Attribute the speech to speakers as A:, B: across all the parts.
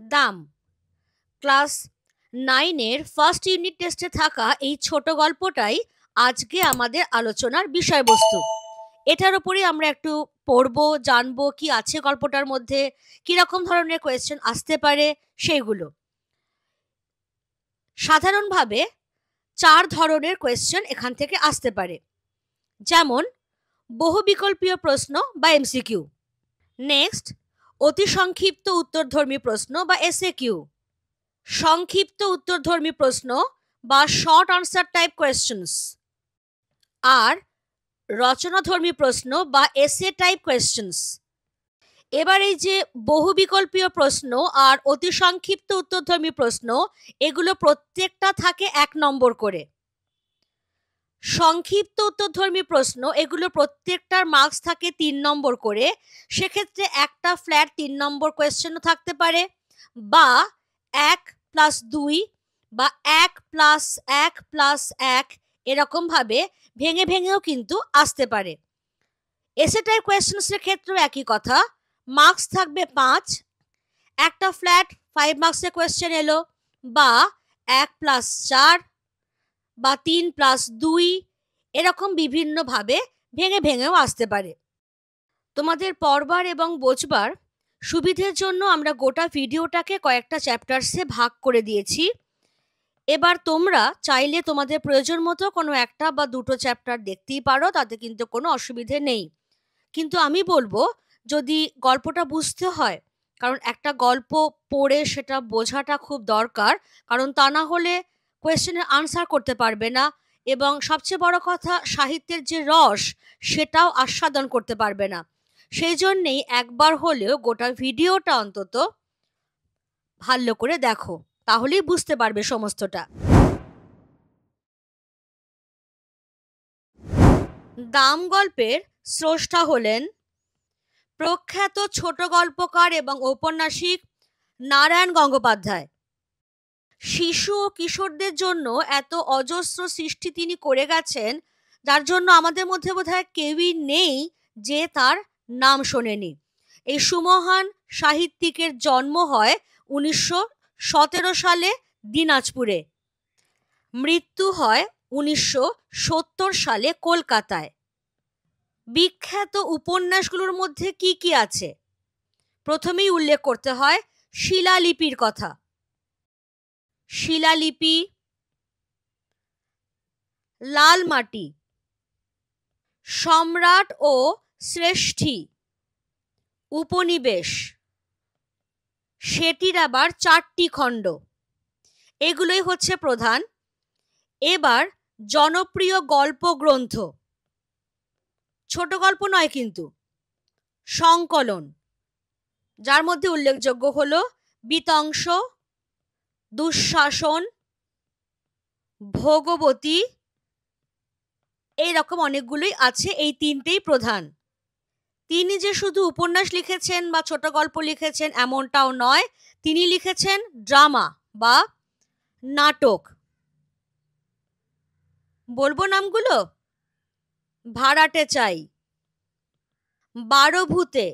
A: দাম class 9-এর first unit টেস্টে থাকা এই ছোট গল্পটাই আজকে আমাদের আলোচনার বিষয়বস্তু। এটার উপরেই আমরা একটু পড়বো, জানবো কি আছে গল্পটার মধ্যে, কিরকম ধরনের কোয়েশ্চেন আসতে পারে সেইগুলো। সাধারণভাবে 4 ধরনের কোয়েশ্চেন এখান থেকে আসতে পারে, যেমন বহুবিকল্পীয় প্রশ্ন বা এমসিকিউ, নেক্সট অতি সংক্ষিপ্ত উত্তরধর্মী প্রশ্ন বা এসএকিউ, সংক্ষিপ্ত উত্তরধর্মী প্রশ্ন বা শর্ট আনসার টাইপ কোয়েশ্চেন্স, আর রচনাধর্মী প্রশ্ন বা এসে টাইপ কোয়েশ্চেন্স। এবার এই যে বহুবিকল্পীয় প্রশ্ন আর অতি সংক্ষিপ্ত উত্তরধর্মী প্রশ্ন, এগুলো প্রত্যেকটা থাকে 1 নম্বর করে। সংক্ষিপ্ত উত্তরধর্মী প্রশ্ন এগুলো প্রত্যেকটার মার্কস থাকে 3 নম্বর করে। সেক্ষেত্রে একটা ফ্ল্যাট 3 নম্বর কোয়েশ্চেনও থাকতে পারে, বা 1+2 বা 1+1+1 এরকম ভাবে ভেঙে ভেঙেও কিন্তু আসতে পারে। এসে টাইপ কোয়েশ্চেন্সের ক্ষেত্রেও একই কথা, মার্কস থাকবে 5, একটা ফ্ল্যাট 5 মার্কসের কোয়েশ্চেন এলো, বা 1+4 বা 3+2 এরকম বিভিন্নভাবে ভেঙে ভেঙেও আসতে পারে। তোমাদের পড়বার এবং বোঝবার সুবিধের জন্য আমরা গোটা ভিডিওটাকে কয়েকটা চ্যাপ্টার্সে ভাগ করে দিয়েছি। এবার তোমরা চাইলে তোমাদের প্রয়োজন মতো কোনো একটা বা দুটো চ্যাপ্টার দেখতেই পারো, তাতে কিন্তু কোনো অসুবিধে নেই। কিন্তু আমি বলবো, যদি গল্পটা বুঝতে হয়, কারণ একটা গল্প পড়ে সেটা বোঝাটা খুব দরকার, কারণ তা না হলে কোয়েশ্চেনের আনসার করতে পারবে না, এবং সবচেয়ে বড় কথা সাহিত্যের যে রস সেটাও আস্বাদন করতে পারবে না। সেই জন্যেই একবার হলেও গোটা ভিডিওটা অন্তত ভালো করে দেখো, তাহলেই বুঝতে পারবে সমস্তটা। দাম গল্পের স্রষ্টা হলেন প্রখ্যাত ছোট গল্পকার এবং ঔপন্যাসিক নারায়ণ গঙ্গোপাধ্যায়। শিশু ও কিশোরদের জন্য এত অজস্র সৃষ্টি তিনি করে গেছেন, যার জন্য আমাদের মধ্যে বোধহয় কেউই নেই যে তার নাম শোনেনি। এই সুমহান সাহিত্যিকের জন্ম হয় 1917 সালে দিনাজপুরে, মৃত্যু হয় 1970 সালে কলকাতায়। বিখ্যাত উপন্যাসগুলোর মধ্যে কি কি আছে? প্রথমেই উল্লেখ করতে হয় শিলালিপির কথা। শিলালিপি, লাল মাটি, সম্রাট ও শ্রেষ্ঠী, উপনিবেশ, সেটির আবার 4টি খণ্ড, এগুলোই হচ্ছে প্রধান। এবার জনপ্রিয় গল্প গ্রন্থ, ছোট গল্প নয় কিন্তু, সংকলন, যার মধ্যে উল্লেখযোগ্য হলো বিতংশ, দুঃশাসন, ভোগবতী, এইরকম অনেকগুলোই আছে। এই 3টেই প্রধান। তিনি যে শুধু উপন্যাস লিখেছেন বা ছোট গল্প লিখেছেন এমনটাও নয়, তিনি লিখেছেন ড্রামা বা নাটক। বলবো নামগুলো? ভাড়াটে চাই, 12 ভূতে,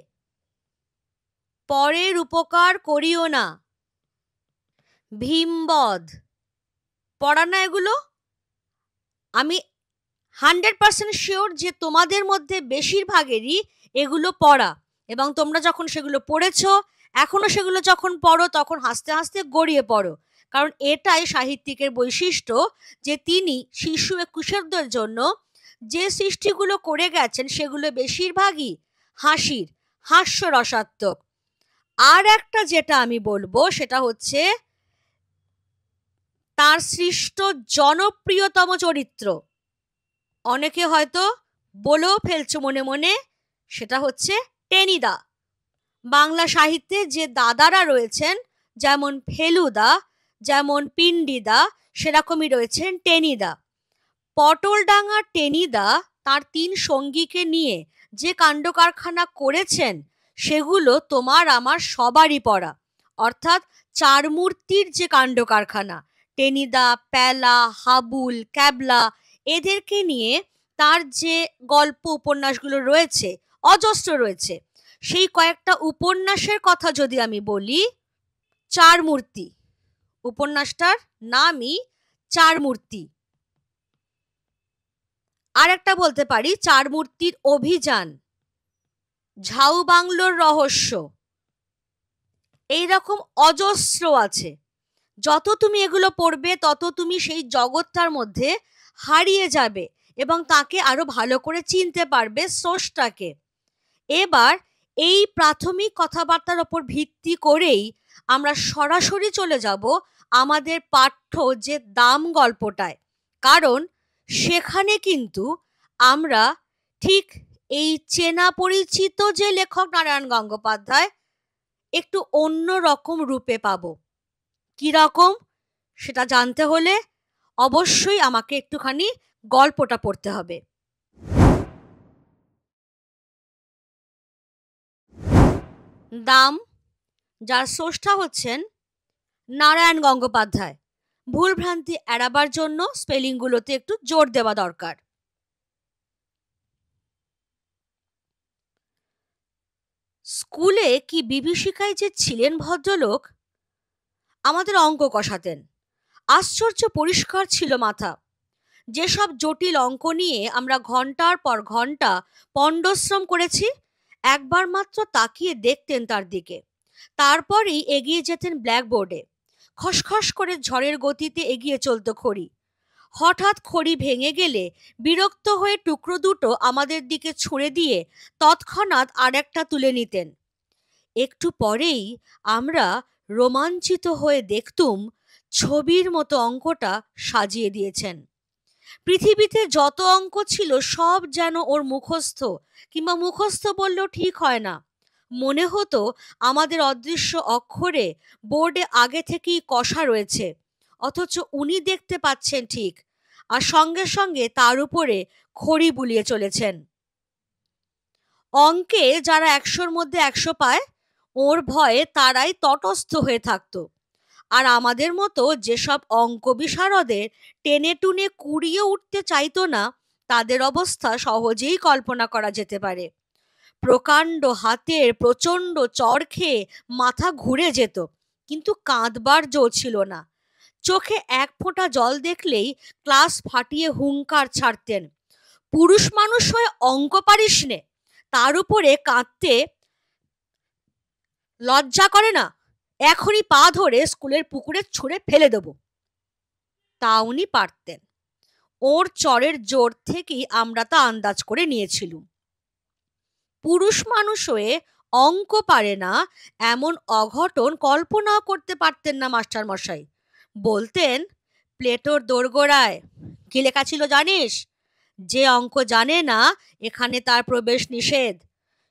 A: পরের উপকার করিও না, ভীমবধ। পড়া না এগুলো? আমি 100% শিওর যে তোমাদের মধ্যে বেশিরভাগেরই এগুলো পড়া, এবং তোমরা যখন সেগুলো পড়েছো, এখনো সেগুলো যখন পড়ো তখন হাসতে হাসতে গড়িয়ে পড়ো। কারণ এটাই সাহিত্যিকের বৈশিষ্ট্য, যে তিনি শিশু ও কিশোরদের জন্য যে সৃষ্টিগুলো করে গেছেন সেগুলো বেশিরভাগই হাস্যরসাত্মক। আর একটা যেটা আমি বলবো সেটা হচ্ছে তার সৃষ্ট জনপ্রিয়তম চরিত্র, অনেকে হয়তো বলেও ফেলছো মনে মনে, সেটা হচ্ছে টেনিদা। বাংলা সাহিত্যে যে দাদারা রয়েছেন, যেমন ফেলুদা, যেমন পিন্ডিদা, সেরকমই রয়েছেন টেনিদা। পটলডাঙ্গার টেনিদা তার 3 সঙ্গীকে নিয়ে যে কাণ্ডকারখানা করেছেন সেগুলো তোমার আমার সবারই পড়া। অর্থাৎ 4 মূর্তির যে কাণ্ডকারখানা, টেনিদা, প্যালা, হাবুল, ক্যাবলা, এদেরকে নিয়ে তার যে গল্প উপন্যাসগুলো রয়েছে, অজস্র রয়েছে। সেই কয়েকটা উপন্যাসের কথা যদি আমি বলি, চার মূর্তি। উপন্যাসটার নামই চার মূর্তি। আর একটা বলতে পারি চার মূর্তির অভিযান, ঝাউ বাংলোর রহস্য, এইরকম অজস্র আছে। যত তুমি এগুলো পড়বে তত তুমি সেই জগৎটার মধ্যে হারিয়ে যাবে এবং তাকে আরো ভালো করে চিনতে পারবে, স্রষ্টাকে। এবার এই প্রাথমিক কথাবার্তার ওপর ভিত্তি করেই আমরা সরাসরি চলে যাব আমাদের পাঠ্য যে দাম গল্পটায়, কারণ সেখানে কিন্তু আমরা ঠিক এই চেনা পরিচিত যে লেখক নারায়ণ গঙ্গোপাধ্যায় একটু অন্য রকম রূপে পাবো। কি রকম সেটা জানতে হলে অবশ্যই আমাকে একটুখানি গল্পটা পড়তে হবে। দাম, যার স্রষ্টা হচ্ছেন নারায়ণ গঙ্গোপাধ্যায়। ভুলভ্রান্তি এড়াবার জন্য স্পেলিংগুলোতে একটু জোর দেওয়া দরকার। স্কুলে কি বিভীষিকায় যে ছিলেন ভদ্রলোক, আমাদের অঙ্ক কষাতেন। আশ্চর্য পরিষ্কার ছিল মাথা। যেসব জটিল অঙ্ক নিয়ে আমরা ঘন্টার পর ঘন্টা পণ্ডশ্রম করেছি, একবার মাত্র তাকিয়ে দেখতেন তার দিকে, তারপরেই এগিয়ে যেতেন ব্ল্যাকবোর্ডে। খসখস করে ঝড়ের গতিতে এগিয়ে চলত খড়ি। হঠাৎ খড়ি ভেঙে গেলে বিরক্ত হয়ে টুকরো দুটো আমাদের দিকে ছুঁড়ে দিয়ে তৎক্ষণাৎ আরেকটা তুলে নিতেন। একটু পরেই আমরা রোমাঞ্চিত হয়ে দেখতুম ছবির মতো অঙ্কটা সাজিয়ে দিয়েছেন। পৃথিবীতে যত অঙ্ক ছিল সব যেন ওর মুখস্থ, কিংবা মুখস্থ বললেও ঠিক হয় না, মনে হতো আমাদের অদৃশ্য অক্ষরে বোর্ডে আগে থেকেই কষা রয়েছে, অথচ উনি দেখতে পাচ্ছেন ঠিক, আর সঙ্গে সঙ্গে তার উপরে খড়ি বুলিয়ে চলেছেন। অঙ্কে যারা 100-র মধ্যে 100 পায়, ওর ভয়ে তারাই তটস্থ হয়ে থাকতো। আর আমাদের মতো যেসব অঙ্ক বিশারদের টেনে টুনে কুড়িয়ে উঠতে চাইতো না, তাদের অবস্থা সহজেই কল্পনা করা যেতে পারে। প্রকাণ্ড হাতের প্রচণ্ড চড় খেয়ে মাথা ঘুরে যেত, কিন্তু কাঁদবার জো ছিল না। চোখে এক ফোঁটা জল দেখলেই ক্লাস ফাটিয়ে হুংকার ছাড়তেন, পুরুষ মানুষ হয়ে অঙ্ক পারিস নে, তার উপরে কাঁদতে লজ্জা করে না? এখনই পা ধরে স্কুলের পুকুরে ছুঁড়ে ফেলে দেব। তা উনি পারতেন। ওর চরের জোর থেকেই আমরা তা আন্দাজ করে নিয়েছিলুম। পুরুষ মানুষ হয়ে অঙ্ক পারে না এমন অঘটন কল্পনাও করতে পারতেন না মাস্টার মশাই। বলতেন, প্লেটোর দোরগোড়ায় কি লেখা ছিল জানিস? যে অঙ্ক জানে না এখানে তার প্রবেশ নিষেধ।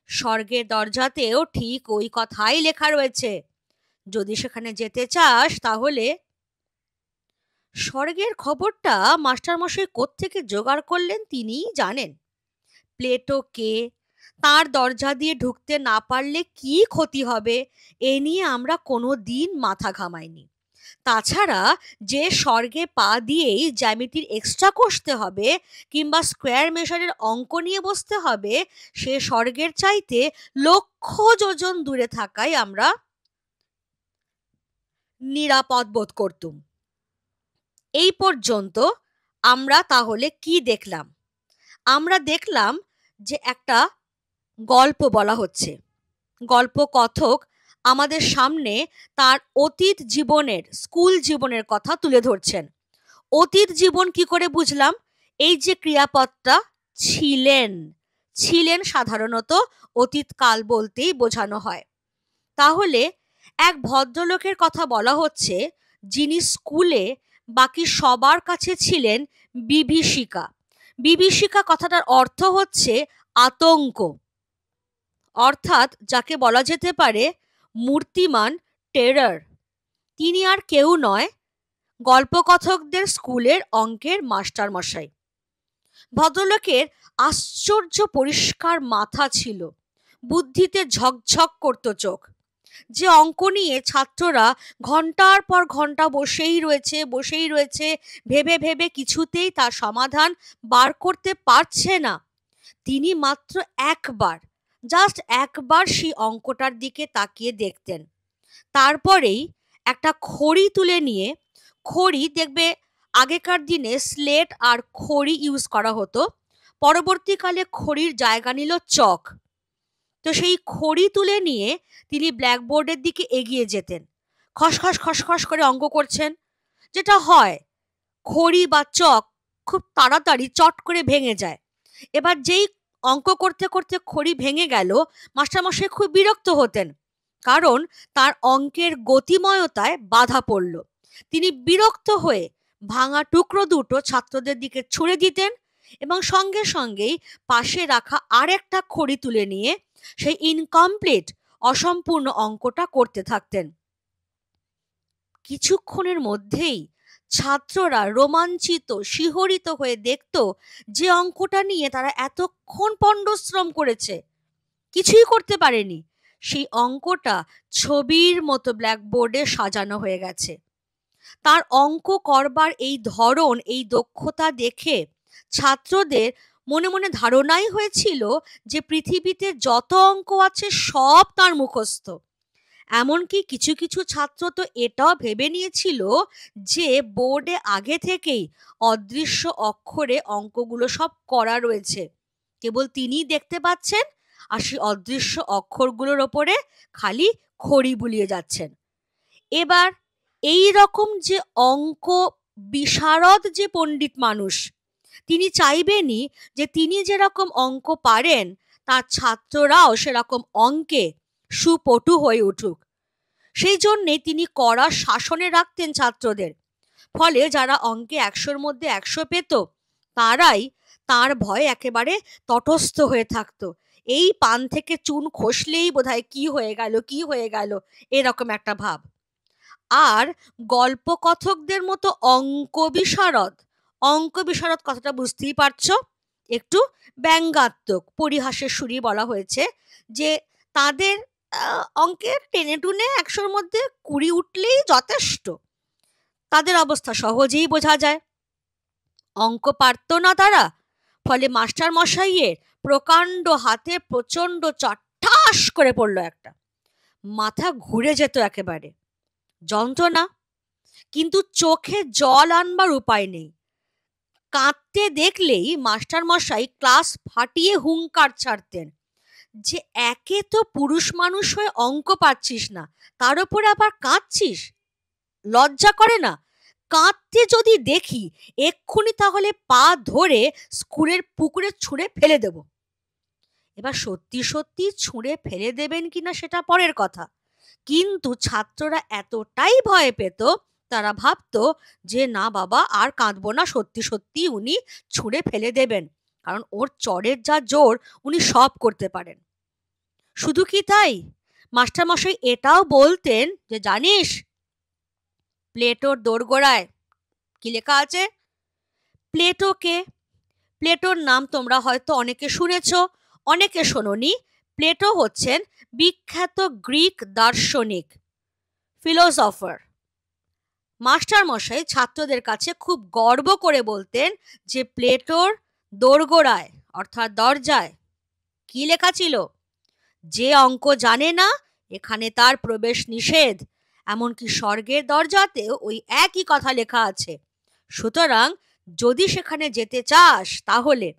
A: স্বর্গের দরজাতেও ঠিক ওই কথাই লেখা রয়েছে। যদি সেখানে যেতে চাস তাহলে। স্বর্গের খবরটা মাস্টারমশাই কোত্থেকে জোগাড় করলেন তিনিই জানেন। প্লেটো কে, তার দরজা দিয়ে ঢুকতে না পারলে কি ক্ষতি হবে, এ নিয়ে আমরা কোনো দিন মাথা ঘামাইনি। তাছাড়া যে স্বর্গে পা দিয়েই জ্যামিতির এক্সট্রা কষতে হবে কিংবা স্কোয়ার মেশারের অঙ্ক নিয়ে বসতে হবে, সে স্বর্গের চাইতে লক্ষ যোজন দূরে থাকায় আমরা নিরাপদ বোধ করতুম। এই পর্যন্ত আমরা তাহলে কি দেখলাম? আমরা দেখলাম যে একটা গল্প বলা হচ্ছে। গল্প কথক আমাদের সামনে তার অতীত জীবনের, স্কুল জীবনের কথা তুলে ধরছেন। অতীত জীবন কি করে বুঝলাম? এই যে ক্রিয়াপদটা ছিলেন, ছিলেন সাধারণত অতীতকাল বলতেই বোঝানো হয়। তাহলে এক ভদ্রলোকের কথা বলা হচ্ছে যিনি স্কুলে বাকি সবার কাছে ছিলেন বিভীষিকা। বিভীষিকা কথাটার অর্থ হচ্ছে আতঙ্ক, অর্থাৎ যাকে বলা যেতে পারে মূর্তিমান, টেরর। তিনি আর কেউ নয়, গল্পকথকদের স্কুলের অঙ্কের মাস্টার মশাই। ভদ্রলোকের আশ্চর্য পরিষ্কার মাথা ছিল, বুদ্ধিতে ঝকঝক করত চোখ। যে অঙ্ক নিয়ে ছাত্ররা ঘন্টার পর ঘন্টা বসেই রয়েছে, ভেবে ভেবে কিছুতেই তার সমাধান বার করতে পারছে না, তিনি মাত্র একবার, জাস্ট একবার সেই অঙ্কটার দিকে তাকিয়ে দেখতেন। তারপরেই একটা খড়ি তুলে নিয়ে, খড়ি দেখবে আগেকার দিনে স্লেট আর খড়ি ইউজ করা হতো, পরবর্তীকালে খড়ির জায়গা নিল চক। তো সেই খড়ি তুলে নিয়ে তিনি ব্ল্যাকবোর্ডের দিকে এগিয়ে যেতেন, খসখস খসখস করে অঙ্ক করছেন। যেটা হয়, খড়ি বা চক খুব তাড়াতাড়ি চট করে ভেঙে যায়। এবার যেই অঙ্ক করতে করতে খড়ি ভেঙে গেল, মাস্টারমশাই খুব বিরক্ত হতেন, কারণ তার অঙ্কের গতিময়তায় বাধা পড়ল। তিনি বিরক্ত হয়ে ভাঙা টুকরো দুটো ছাত্রদের দিকে ছুঁড়ে দিতেন এবং সঙ্গে সঙ্গেই পাশে রাখা আরেকটা খড়ি তুলে নিয়ে সেই ইনকমপ্লিট, অসম্পূর্ণ অঙ্কটা করতে থাকতেন। কিছুক্ষণের মধ্যেই ছাত্ররা রোমাঞ্চিত, শিহরিত হয়ে দেখত যে অঙ্কটা নিয়ে তারা এতক্ষণ পণ্ডশ্রম করেছে, কিছুই করতে পারেনি, সেই অঙ্কটা ছবির মতো ব্ল্যাকবোর্ডে সাজানো হয়ে গেছে। তার অঙ্ক করবার এই ধরন, এই দক্ষতা দেখে ছাত্রদের মনে মনে ধারণাই হয়েছিল যে পৃথিবীতে যত অঙ্ক আছে সব তার মুখস্থ। এমনকি কিছু কিছু ছাত্র তো এটাও ভেবে নিয়েছিল যে বোর্ডে আগে থেকেই অদৃশ্য অক্ষরে অঙ্কগুলো সব করা রয়েছে, কেবল তিনিই দেখতে পাচ্ছেন আর সেই অদৃশ্য অক্ষরগুলোর ওপরে খালি খড়ি বুলিয়ে যাচ্ছেন। এবার এই রকম যে অঙ্ক বিশারদ যে পণ্ডিত মানুষ, তিনি চাইবেনই যে তিনি যেরকম অঙ্ক পারেন তার ছাত্ররাও সেরকম অঙ্কে সুপটু হয়ে উঠুক। সেই জন্যে তিনি কড়া শাসনে রাখতেন ছাত্রদের। ফলে যারা অঙ্কে 100-র মধ্যে 100 পেত, তারাই তার ভয়ে একেবারে তটস্থ হয়ে থাকতো। এই পান থেকে চুন খসলেই বোধহয় কি হয়ে গেল, কি হয়ে গেল, এরকম একটা ভাব। আর গল্পকথকদের মতো অঙ্ক বিশারদ, অঙ্ক বিশারদ কথাটা বুঝতেই পারছো, একটু ব্যঙ্গাত্মক পরিহাসের সুরে বলা হয়েছে যে তাদের অঙ্কের টেনে টুনে 100-র মধ্যে 20 উঠলেই যথেষ্ট। তাদের অবস্থা সহজেই বোঝা যায়। অঙ্ক পারত না তারা, ফলে মাস্টার মশাইয়ের প্রকাণ্ড হাতে প্রচণ্ড চট্টাস করে পড়লো একটা, মাথা ঘুরে যেত একেবারে, যন্ত্রণা। কিন্তু চোখে জল আনবার উপায় নেই। কাঁদতে দেখলেই মাস্টার মশাই ক্লাস ফাটিয়ে হুঙ্কার ছাড়তেন যে একে তো পুরুষ মানুষ হয়ে অঙ্ক পাচ্ছিস না, তার উপরে আবার কাঁদছিস, লজ্জা করে না? কাঁদতে যদি দেখি এক্ষুনি তাহলে পা ধরে স্কুলের পুকুরে ছুঁড়ে ফেলে দেব। এবার সত্যি সত্যি ছুঁড়ে ফেলে দেবেন কিনা সেটা পরের কথা, কিন্তু ছাত্ররা এতটাই ভয় পেত, তারা ভাবতো যে না বাবা আর কাঁদবো না, সত্যি সত্যি উনি ছুঁড়ে ফেলে দেবেন, কারণ ওর চড়ের যা জোর উনি সব করতে পারেন। শুধু কি তাই, মাস্টারমশাই এটাও বলতেন যে জানিস প্লেটোর দোরগোড়ায় কি লেখা আছে? প্লেটো কে? প্লেটোর নাম তোমরা হয়তো অনেকে শুনেছ, অনেকে শোনোনি। প্লেটো হচ্ছেন বিখ্যাত গ্রিক দার্শনিক, ফিলোসফার। মাস্টারমশাই ছাত্রদের কাছে খুব গর্ব করে বলতেন যে প্লেটোর দোরগোড়ায় অর্থাৎ দরজায় কি লেখা ছিল? যে অঙ্ক জানে না এখানে তার প্রবেশ নিষেধ। এমনকি স্বর্গের দরজাতেও ওই একই কথা লেখা আছে। সুতরাং যদি সেখানে যেতে চাস তাহলে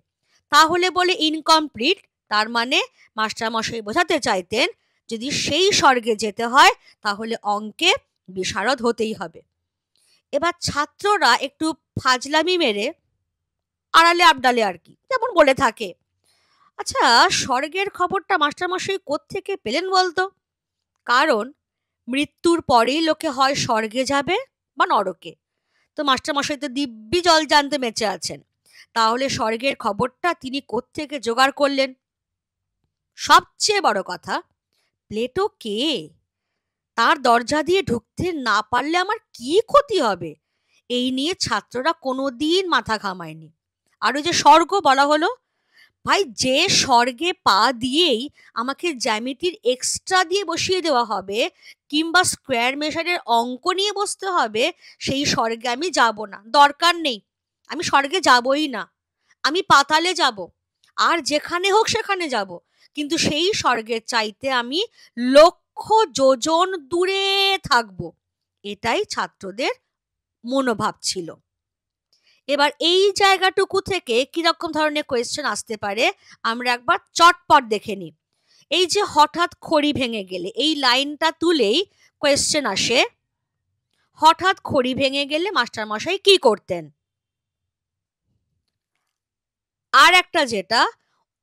A: তাহলে বলে ইনকমপ্লিট, তার মানে মাস্টারমশাই বোঝাতে চাইতেন যদি সেই স্বর্গে যেতে হয় তাহলে অঙ্কে বিশারদ হতেই হবে। এবার ছাত্ররা একটু ফাজলামি মেরে আড়ালে আবডালে আর কি যেমন বলে থাকে, আচ্ছা স্বর্গের খবরটা মাস্টারমশাই কোত্থেকে পেলেন বলতো? কারণ মৃত্যুর পরেই লোকে হয় স্বর্গে যাবে বা নরকে। তো মাস্টারমশাই তো দিব্যি জল জানতে বেঁচে আছেন, তাহলে স্বর্গের খবরটা তিনি কোত্থেকে জোগাড় করলেন? সবচেয়ে বড় কথা, প্লেটো কে? তার দরজা দিয়ে ঢুকতে না পারলে আমার কি ক্ষতি হবে? এই নিয়ে ছাত্ররা কোনোদিন মাথা ঘামায়নি। আর ওই যে স্বর্গ বলা হলো, ভাই যে স্বর্গে পা দিয়েই আমাকে জ্যামিতির এক্সট্রা দিয়ে বসিয়ে দেওয়া হবে কিংবা স্কোয়ার মেশারের অঙ্ক নিয়ে বসতে হবে, সেই স্বর্গে আমি যাব না, দরকার নেই, আমি স্বর্গে যাবই না। আমি পাতালে যাব, আর যেখানে হোক সেখানে যাব, কিন্তু সেই স্বর্গের চাইতে আমি লক্ষ যোজন দূরে থাকবো। এটাই ছাত্রদের মনোভাব ছিল। এবার এই জায়গাটুকু থেকে কিরকম ধরনের কোয়েশ্চেন আসতে পারে আমরা একবার চটপট দেখে নিই। এই যে হঠাৎ খড়ি ভেঙে গেলে, এই লাইনটা তুলেই কোয়েশ্চেন আসে, হঠাৎ খড়ি ভেঙে গেলে মাস্টারমশাই কি করতেন? আর একটা যেটা,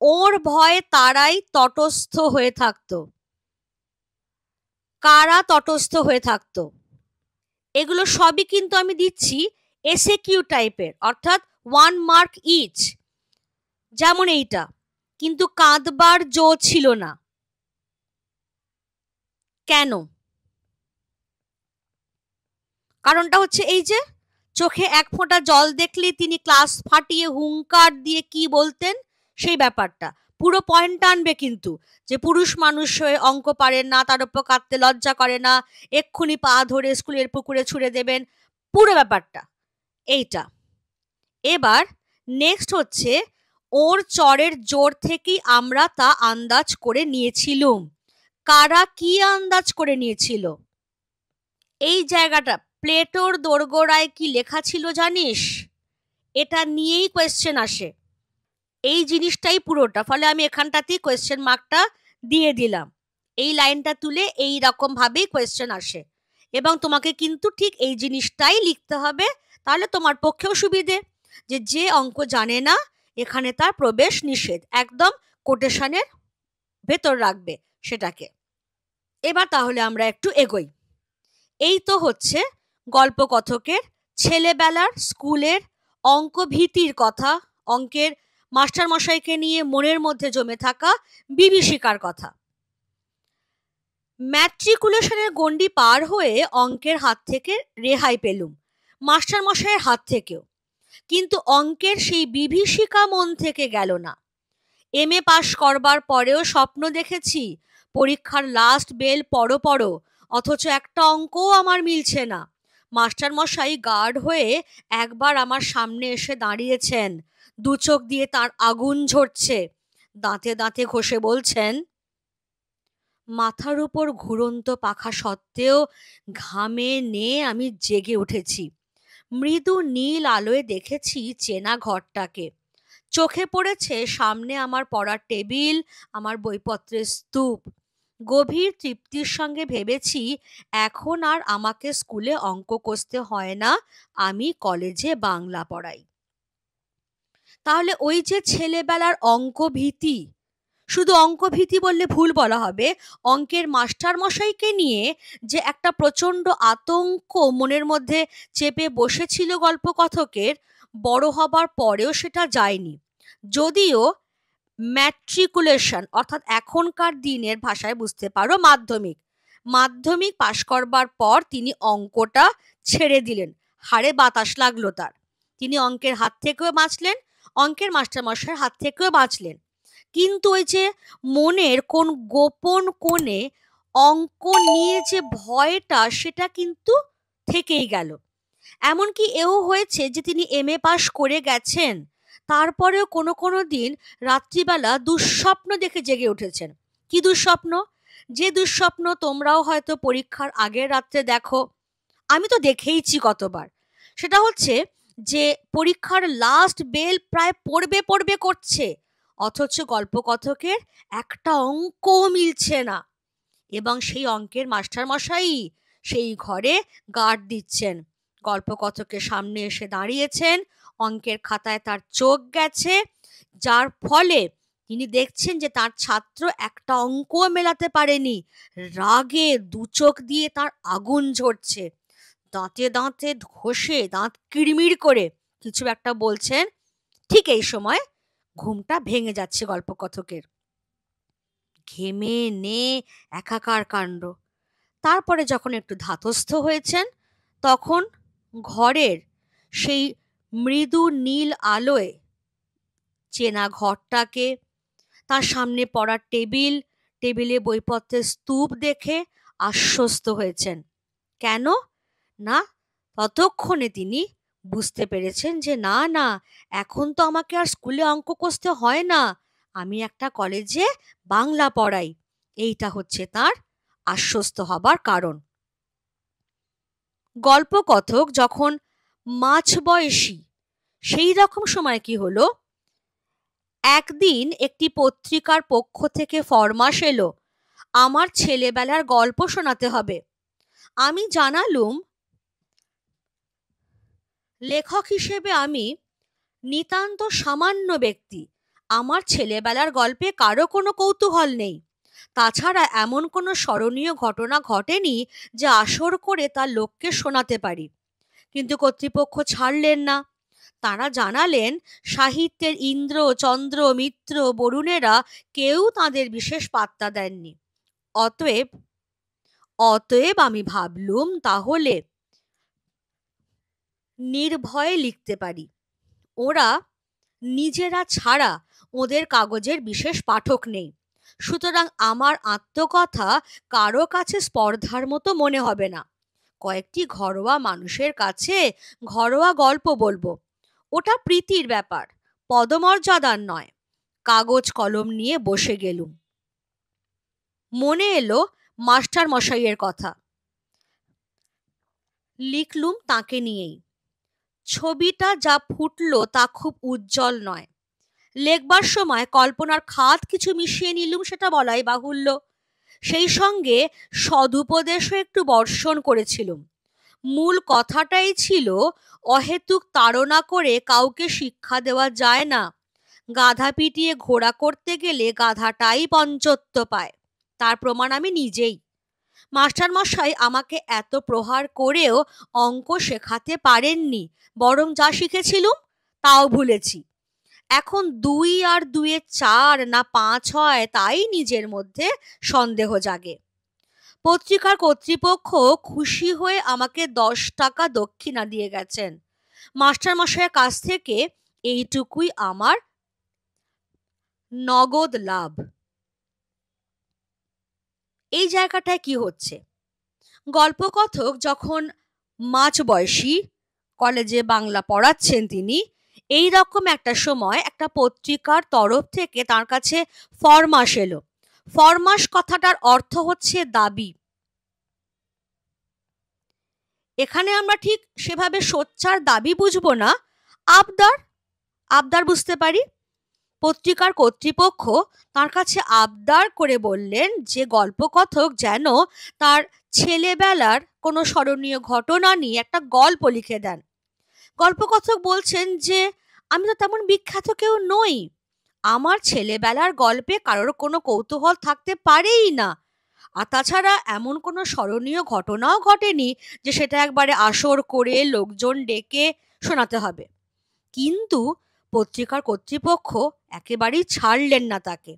A: ওর ভয়ে তারাই তটস্থ হয়ে থাকতো। কারা তটস্থ হয়ে থাকতো? এগুলো সবই কিন্তু আমি দিচ্ছি এসএকিউ টাইপের, অর্থাৎ 1 মার্ক ইচ। যেমন এইটা, কিন্তু কাঁদবার জো ছিল না। কেন? কারণটা হচ্ছে এই যে চোখে এক ফোঁটা জল দেখলেই তিনি ক্লাস ফাটিয়ে হুংকার দিয়ে কি বলতেন, সেই ব্যাপারটা পুরো পয়েন্ট আনবে কিন্তু, যে পুরুষ মানুষ হয়ে অঙ্ক পারেন না, তার উপর কাঁদতে লজ্জা করে না, এক্ষুনি পা ধরে স্কুলের পুকুরে ছুড়ে দেবেন, পুরো ব্যাপারটা এইটা। এবার নেক্সট হচ্ছে, ওর চরের জোর থেকেই আমরা তা আন্দাজ করে নিয়েছিলুম। কারা কি আন্দাজ করে নিয়েছিল? এই জায়গাটা প্লেটোর দোরগোড়ায় কি লেখা ছিল জানিস? এটা নিয়েই কোয়েশ্চেন আসে, এই জিনিসটাই পুরোটা। ফলে আমি এখানটাতেই কোয়েশ্চেন মার্কটা দিয়ে দিলাম। এই লাইনটা তুলে এই রকম ভাবেই কোয়েশ্চেন আসে, এবং তোমাকে কিন্তু ঠিক এই জিনিসটাই লিখতে হবে, তাহলে তোমার পক্ষেও সুবিধে, যে যে অঙ্ক জানে না এখানে তার প্রবেশ নিষেধ, একদম কোটেশনের ভেতর রাখবে সেটাকে। এবার তাহলে আমরা একটু এগোই। এই তো হচ্ছে গল্পকথকের ছেলেবেলার স্কুলের অঙ্ক ভীতির কথা, অঙ্কের মাস্টারমশাইকে নিয়ে মনের মধ্যে জমে থাকা বিভীষিকার কথা। ম্যাট্রিকুলেশনের গণ্ডি পার হয়ে অঙ্কের হাত থেকে রেহাই পেলুম, মাস্টারমশাইয়ের হাত থেকেও, কিন্তু অঙ্কের সেই বিভীষিকা মন থেকে গেল না। এমএ পাশ করবার পরেও স্বপ্ন দেখেছি পরীক্ষার লাস্ট বেল পড়ো পড়ো, অথচ একটা অঙ্কও আমার মিলছে না। মাস্টারমশাই গার্ড হয়ে একবার আমার সামনে এসে দাঁড়িয়েছেন, দু চোখ দিয়ে তার আগুন ঝরছে, দাঁতে দাঁতে ঘষে বলছেন, মাথার উপর ঘুরন্ত পাখা সত্ত্বেও ঘামে নে আমি জেগে উঠেছি। মৃদু নীল আলোয় দেখেছি চেনা ঘরটাকে। চোখে পড়েছে সামনে আমার পড়ার টেবিল, আমার বইপত্রের স্তূপ। গভীর তৃপ্তির সঙ্গে ভেবেছি এখন আর আমাকে স্কুলে অঙ্ক কষতে হয় না, আমি কলেজে বাংলা পড়াই। তাহলে ওই যে ছেলেবেলার অঙ্ক ভীতি, শুধু অঙ্ক ভীতি বললে ভুল বলা হবে, অঙ্কের মাস্টারমশাইকে নিয়ে যে একটা প্রচণ্ড আতঙ্ক মনের মধ্যে চেপে বসেছিল গল্পকথকের, বড় হবার পরেও সেটা যায়নি। যদিও ম্যাট্রিকুলেশন, অর্থাৎ এখনকার দিনের ভাষায় বুঝতে পারো মাধ্যমিক, মাধ্যমিক পাশ করবার পর তিনি অঙ্কটা ছেড়ে দিলেন, হাড়ে বাতাস লাগলো তার। তিনি অঙ্কের হাত থেকেও বাঁচলেন, অঙ্কের মাস্টারমশাইয়ের হাত থেকেও বাঁচলেন, কিন্তু ওই যে মনের কোন গোপন কোণে অঙ্ক নিয়ে যে ভয়টা, সেটা কিন্তু থেকেই গেল। এমনকি এও হয়েছে যে তিনি এমএ পাশ করে গেছেন, তারপরেও কোনো কোনো দিন রাত্রিবেলা দুঃস্বপ্ন দেখে জেগে উঠেছেন। কি দুঃস্বপ্ন? যে দুঃস্বপ্ন তোমরাও হয়তো পরীক্ষার আগের রাত্রে দেখো, আমি তো দেখেইছি কতবার। সেটা হচ্ছে যে পরীক্ষার লাস্ট বেল প্রায় পড়বে পড়বে করছে, অথচ গল্পকথকের একটা অঙ্কও মিলছে না, এবং সেই অঙ্কের মাস্টারমশাই সেই ঘরে গার্ড দিচ্ছেন। গল্পকথকের সামনে এসে দাঁড়িয়েছেন, অঙ্কের খাতায় তার চোখ গেছে, যার ফলে তিনি দেখছেন যে তার ছাত্র একটা অঙ্কও মেলাতে পারেনি। রাগে দু চোখ দিয়ে তার আগুন ঝরছে, দাঁতে দাঁতে ঘষে দাঁত কিড়মিড় করে কিছু একটা বলছেন। ঠিক এই সময় ঘুমটা ভেঙে যাচ্ছে গল্পকথকের। ঘেমে নে একাকার কাণ্ড। তারপরে যখন একটু ধাতস্থ হয়েছেন, তখন ঘরের সেই মৃদু নীল আলোয় চেনা ঘরটাকে, তার সামনে পড়ার টেবিল, টেবিলে বইপত্রের স্তূপ দেখে আশ্বস্ত হয়েছেন। কেন না, ততক্ষণে তিনি বুঝতে পেরেছেন যে না না, এখন তো আমাকে আর স্কুলে অঙ্ক কষতে হয় না, আমি একটা কলেজে বাংলা পড়াই। এইটা হচ্ছে তার আশ্বস্ত হবার কারণ। গল্পকথক যখন মাঝ বয়সী, সেই রকম সময় কি হলো, একদিন একটি পত্রিকার পক্ষ থেকে ফরমাশ এলো আমার ছেলেবেলার গল্প শোনাতে হবে। আমি জানালুম লেখক হিসেবে আমি নিতান্ত সামান্য ব্যক্তি, আমার ছেলেবেলার গল্পে কারো কোনো কৌতূহল নেই। তাছাড়া এমন কোনো স্মরণীয় ঘটনা ঘটেনি যে আসর করে তার লোককে শোনাতে পারি। কিন্তু কর্তৃপক্ষ ছাড়লেন না। তারা জানালেন সাহিত্যের ইন্দ্র, চন্দ্র, মিত্র, বরুণেরা কেউ তাদের বিশেষ পাত্তা দেননি। অতএব অতএব আমি ভাবলুম তাহলে নির্ভয়ে লিখতে পারি। ওরা নিজেরা ছাড়া ওদের কাগজের বিশেষ পাঠক নেই, সুতরাং আমার আত্মকথা কারো কাছে স্পর্ধার মতো মনে হবে না। কয়েকটি ঘরোয়া মানুষের কাছে ঘরোয়া গল্প বলবো, ওটা প্রীতির ব্যাপার, পদমর্যাদার নয়। কাগজ কলম নিয়ে বসে গেলুম। মনে এলো মাস্টার মশাইয়ের কথা। লিখলুম তাকে নিয়েই। ছবিটা যা ফুটলো তা খুব উজ্জ্বল নয়। লেখবার সময় কল্পনার খাত কিছু মিশিয়ে নিলুম, সেটা বলাই বাহুল্য। সেই সঙ্গে সদুপদেশও একটু বর্ষণ করেছিলুম। মূল কথাটাই ছিল অহেতুক তাড়না করে কাউকে শিক্ষা দেওয়া যায় না। গাধা পিটিয়ে ঘোড়া করতে গেলে গাধাটাই পঞ্চত্ব পায়, তার প্রমাণ আমি নিজেই। মাস্টারমশাই আমাকে এত প্রহার করেও অঙ্ক শেখাতে পারেননি, বরং যা শিখেছিলুম তাও ভুলেছি। এখন 2 আর 2 4 না 5 হয় তাই নিজের মধ্যে সন্দেহ জাগে। পত্রিকার কর্তৃপক্ষ খুশি হয়ে আমাকে 10 টাকা দক্ষিণা দিয়ে গেছেন। মাস্টারমশাইয়ের কাছ থেকে এইটুকুই আমার নগদ লাভ। এই জায়গাটায় কি হচ্ছে, গল্পকথক যখন মাঝ বয়সী, কলেজে বাংলা পড়াচ্ছেন তিনি, এই রকম একটা সময় একটা পত্রিকার তরফ থেকে তার কাছে ফরমাশ এলো। ফরমাশ কথাটার অর্থ হচ্ছে দাবি। এখানে আমরা ঠিক সেভাবে সোচ্চার দাবি বুঝবো না, আবদার আবদার বুঝতে পারি। পত্রিকার কর্তৃপক্ষ তার কাছে আবদার করে বললেন যে গল্পকথক যেন তার ছেলেবেলার কোনো স্মরণীয় ঘটনা নিয়ে একটা গল্প লিখে দেন। গল্পকথক বলছেন যে আমি তো তেমন বিখ্যাত কেউ নই, আমার ছেলেবেলার গল্পে কারোর কোনো কৌতূহল থাকতে পারেই না, আর তাছাড়া এমন কোনো স্মরণীয় ঘটনাও ঘটেনি যে সেটা একবারে আসর করে লোকজন ডেকে শোনাতে হবে। কিন্তু পত্রিকার কর্তৃপক্ষ একেবারেই ছাড়লেন না তাকে।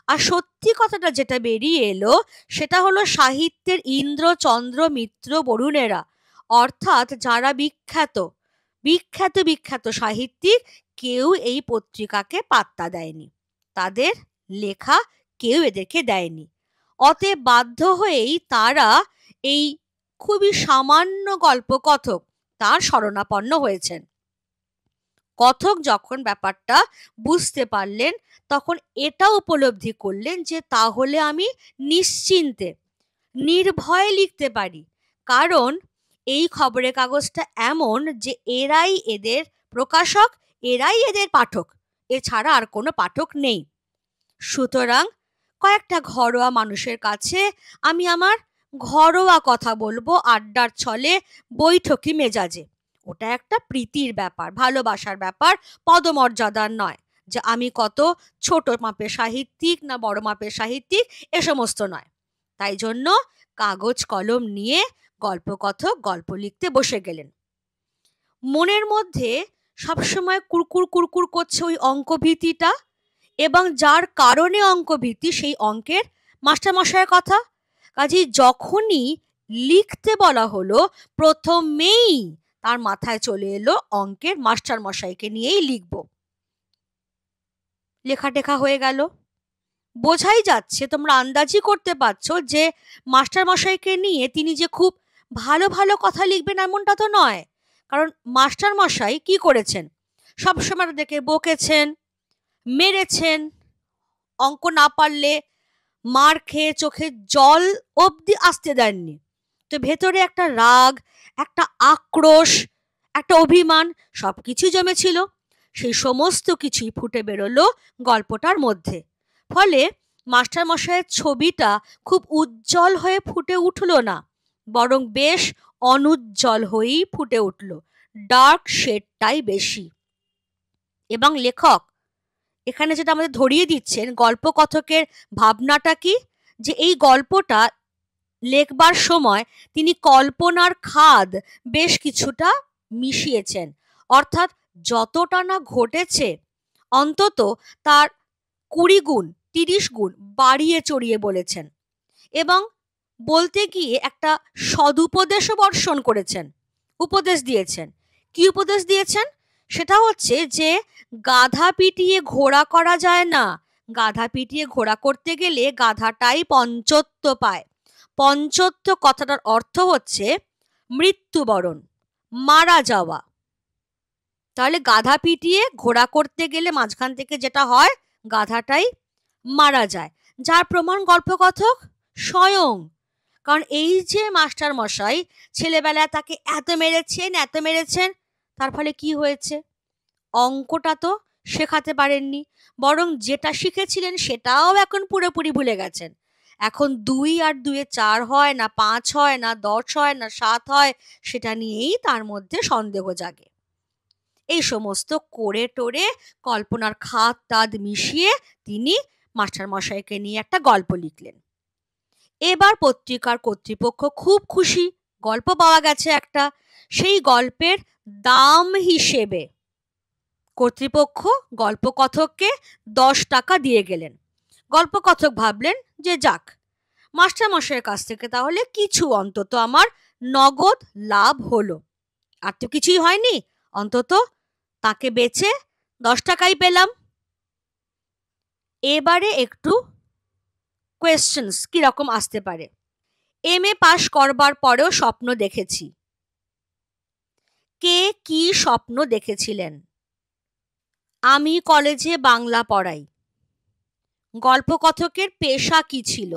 A: আর সত্যি কথাটা যেটা বেরিয়ে এলো সেটা হলো সাহিত্যের ইন্দ্র, চন্দ্র, মিত্র, বরুণেরা, অর্থাৎ যারা বিখ্যাত বিখ্যাত বিখ্যাত সাহিত্যিক, কেউ এই পত্রিকাকে পাত্তা দেয়নি, তাদের লেখা কেউ এদেরকে দেয়নি। অতএব বাধ্য হয়েই তারা এই খুবই সামান্য গল্পকথক তার শরণাপন্ন হয়েছেন। কথক যখন ব্যাপারটা বুঝতে পারলেন তখন এটা উপলব্ধি করলেন যে তাহলে আমি নিশ্চিন্তে নির্ভয়ে লিখতে পারি, কারণ এই খবরের কাগজটা এমন যে এরাই এদের প্রকাশক, এরাই এদের পাঠক, এছাড়া আর কোনো পাঠক নেই। সুতরাং কয়েকটা ঘরোয়া মানুষের কাছে আমি আমার ঘরোয়া কথা বলবো, আড্ডার ছলে, বৈঠকি মেজাজে। ওটা একটা প্রীতির ব্যাপার, ভালোবাসার ব্যাপার, পদমর্যাদার নয় যে আমি কত ছোট মাপের সাহিত্যিক না বড় মাপের সাহিত্যিক, এ সমস্ত নয়। তাই জন্য কাগজ কলম নিয়ে গল্পকথক গল্প লিখতে বসে গেলেন। মনের মধ্যে সবসময় কুরকুর কুরকুর করছে ওই অঙ্কভীতিটা, এবং যার কারণে অঙ্কভীতি সেই অঙ্কের মাস্টারমশাইয়ের কথা। কাজেই যখনই লিখতে বলা হলো প্রথমেই তার মাথায় চলে এলো অঙ্কের মাস্টারমশাইকে নিয়েই লিখব। লেখাটেখা হয়ে গেল। বোঝাই যাচ্ছে, তোমরা আন্দাজই করতে পারছো যে মাস্টারমশাইকে নিয়ে তিনি যে খুব ভালো ভালো কথা লিখবেন এমনটা তো নয়। কারণ মাস্টারমশাই কি করেছেন, সবসময় তাদেরকে বকেছেন, মেরেছেন, অঙ্ক না পারলে মার খেয়ে চোখে জল অবধি আসতে দেননি। তো ভেতরে একটা রাগ, একটা আক্রোশ, একটা অভিমান সবকিছু জমেছিল। সেই সমস্ত কিছুই ফুটে বেরোলো গল্পটার মধ্যে। ফলে মাস্টার মশাইয়ের ছবিটা খুব উজ্জ্বল হয়ে ফুটে উঠল না, বরং বেশ অনুজ্জ্বল হয়েই ফুটে উঠল, ডার্ক শেডটাই বেশি। এবং লেখক এখানে যেটা আমাদের ধরিয়ে দিচ্ছেন, গল্পকথকের ভাবনাটা কি, যে এই গল্পটা লেখবার সময় তিনি কল্পনার খাদ বেশ কিছুটা মিশিয়েছেন। অর্থাৎ যতটা না ঘটেছে অন্তত তার 20 গুণ 30 গুণ বাড়িয়ে চড়িয়ে বলেছেন, এবং বলতে গিয়ে একটা সদুপদেশও বর্ষণ করেছেন, উপদেশ দিয়েছেন। কি উপদেশ দিয়েছেন? সেটা হচ্ছে যে গাধা পিটিয়ে ঘোড়া করা যায় না। গাধা পিটিয়ে ঘোড়া করতে গেলে গাধাটাই পঞ্চত্ব পায়। পঞ্চত্ব কথাটার অর্থ হচ্ছে মৃত্যুবরণ, মারা যাওয়া। তাহলে গাধা পিটিয়ে ঘোড়া করতে গেলে মাঝখান থেকে যেটা হয়, গাধাটাই মারা যায়। যার প্রমাণ গল্পকথক স্বয়ং। কারণ এই যে মাস্টার মশাই ছেলেবেলায় তাকে এত মেরেছেন, তার ফলে কি হয়েছে? অঙ্কটা তো শেখাতে পারেননি, বরং যেটা শিখেছিলেন সেটাও এখন পুরোপুরি ভুলে গেছেন। এখন 2 আর 2 4 হয় না, 5 হয় না, 10 হয় না, 7 হয়, সেটা নিয়েই তার মধ্যে সন্দেহ জাগে। এই সমস্ত করে টোরে কল্পনার খাদ তাদ মিশিয়ে তিনি মাস্টার মশাইকে নিয়ে একটা গল্প লিখলেন। এবার পত্রিকার কর্তৃপক্ষ খুব খুশি, গল্প পাওয়া গেছে একটা। সেই গল্পের দাম হিসেবে কর্তৃপক্ষ গল্পকথককে 10 টাকা দিয়ে গেলেন। গল্পকথক ভাবলেন যে যাক, মাস্টার মশাইয়ের কাছ থেকে তাহলে কিছু অন্তত আমার নগদ লাভ হলো। আর তো কিছুই হয়নি, অন্তত তাকে বেচে 10 টাকাই পেলাম। এবারে একটু কোয়েশ্চেন্স কিরকম আসতে পারে। MA পাশ করবার পরেও স্বপ্ন দেখেছি। কে কি স্বপ্ন দেখেছিলেন? আমি কলেজে বাংলা পড়াই। গল্পকথকের পেশা কি ছিল?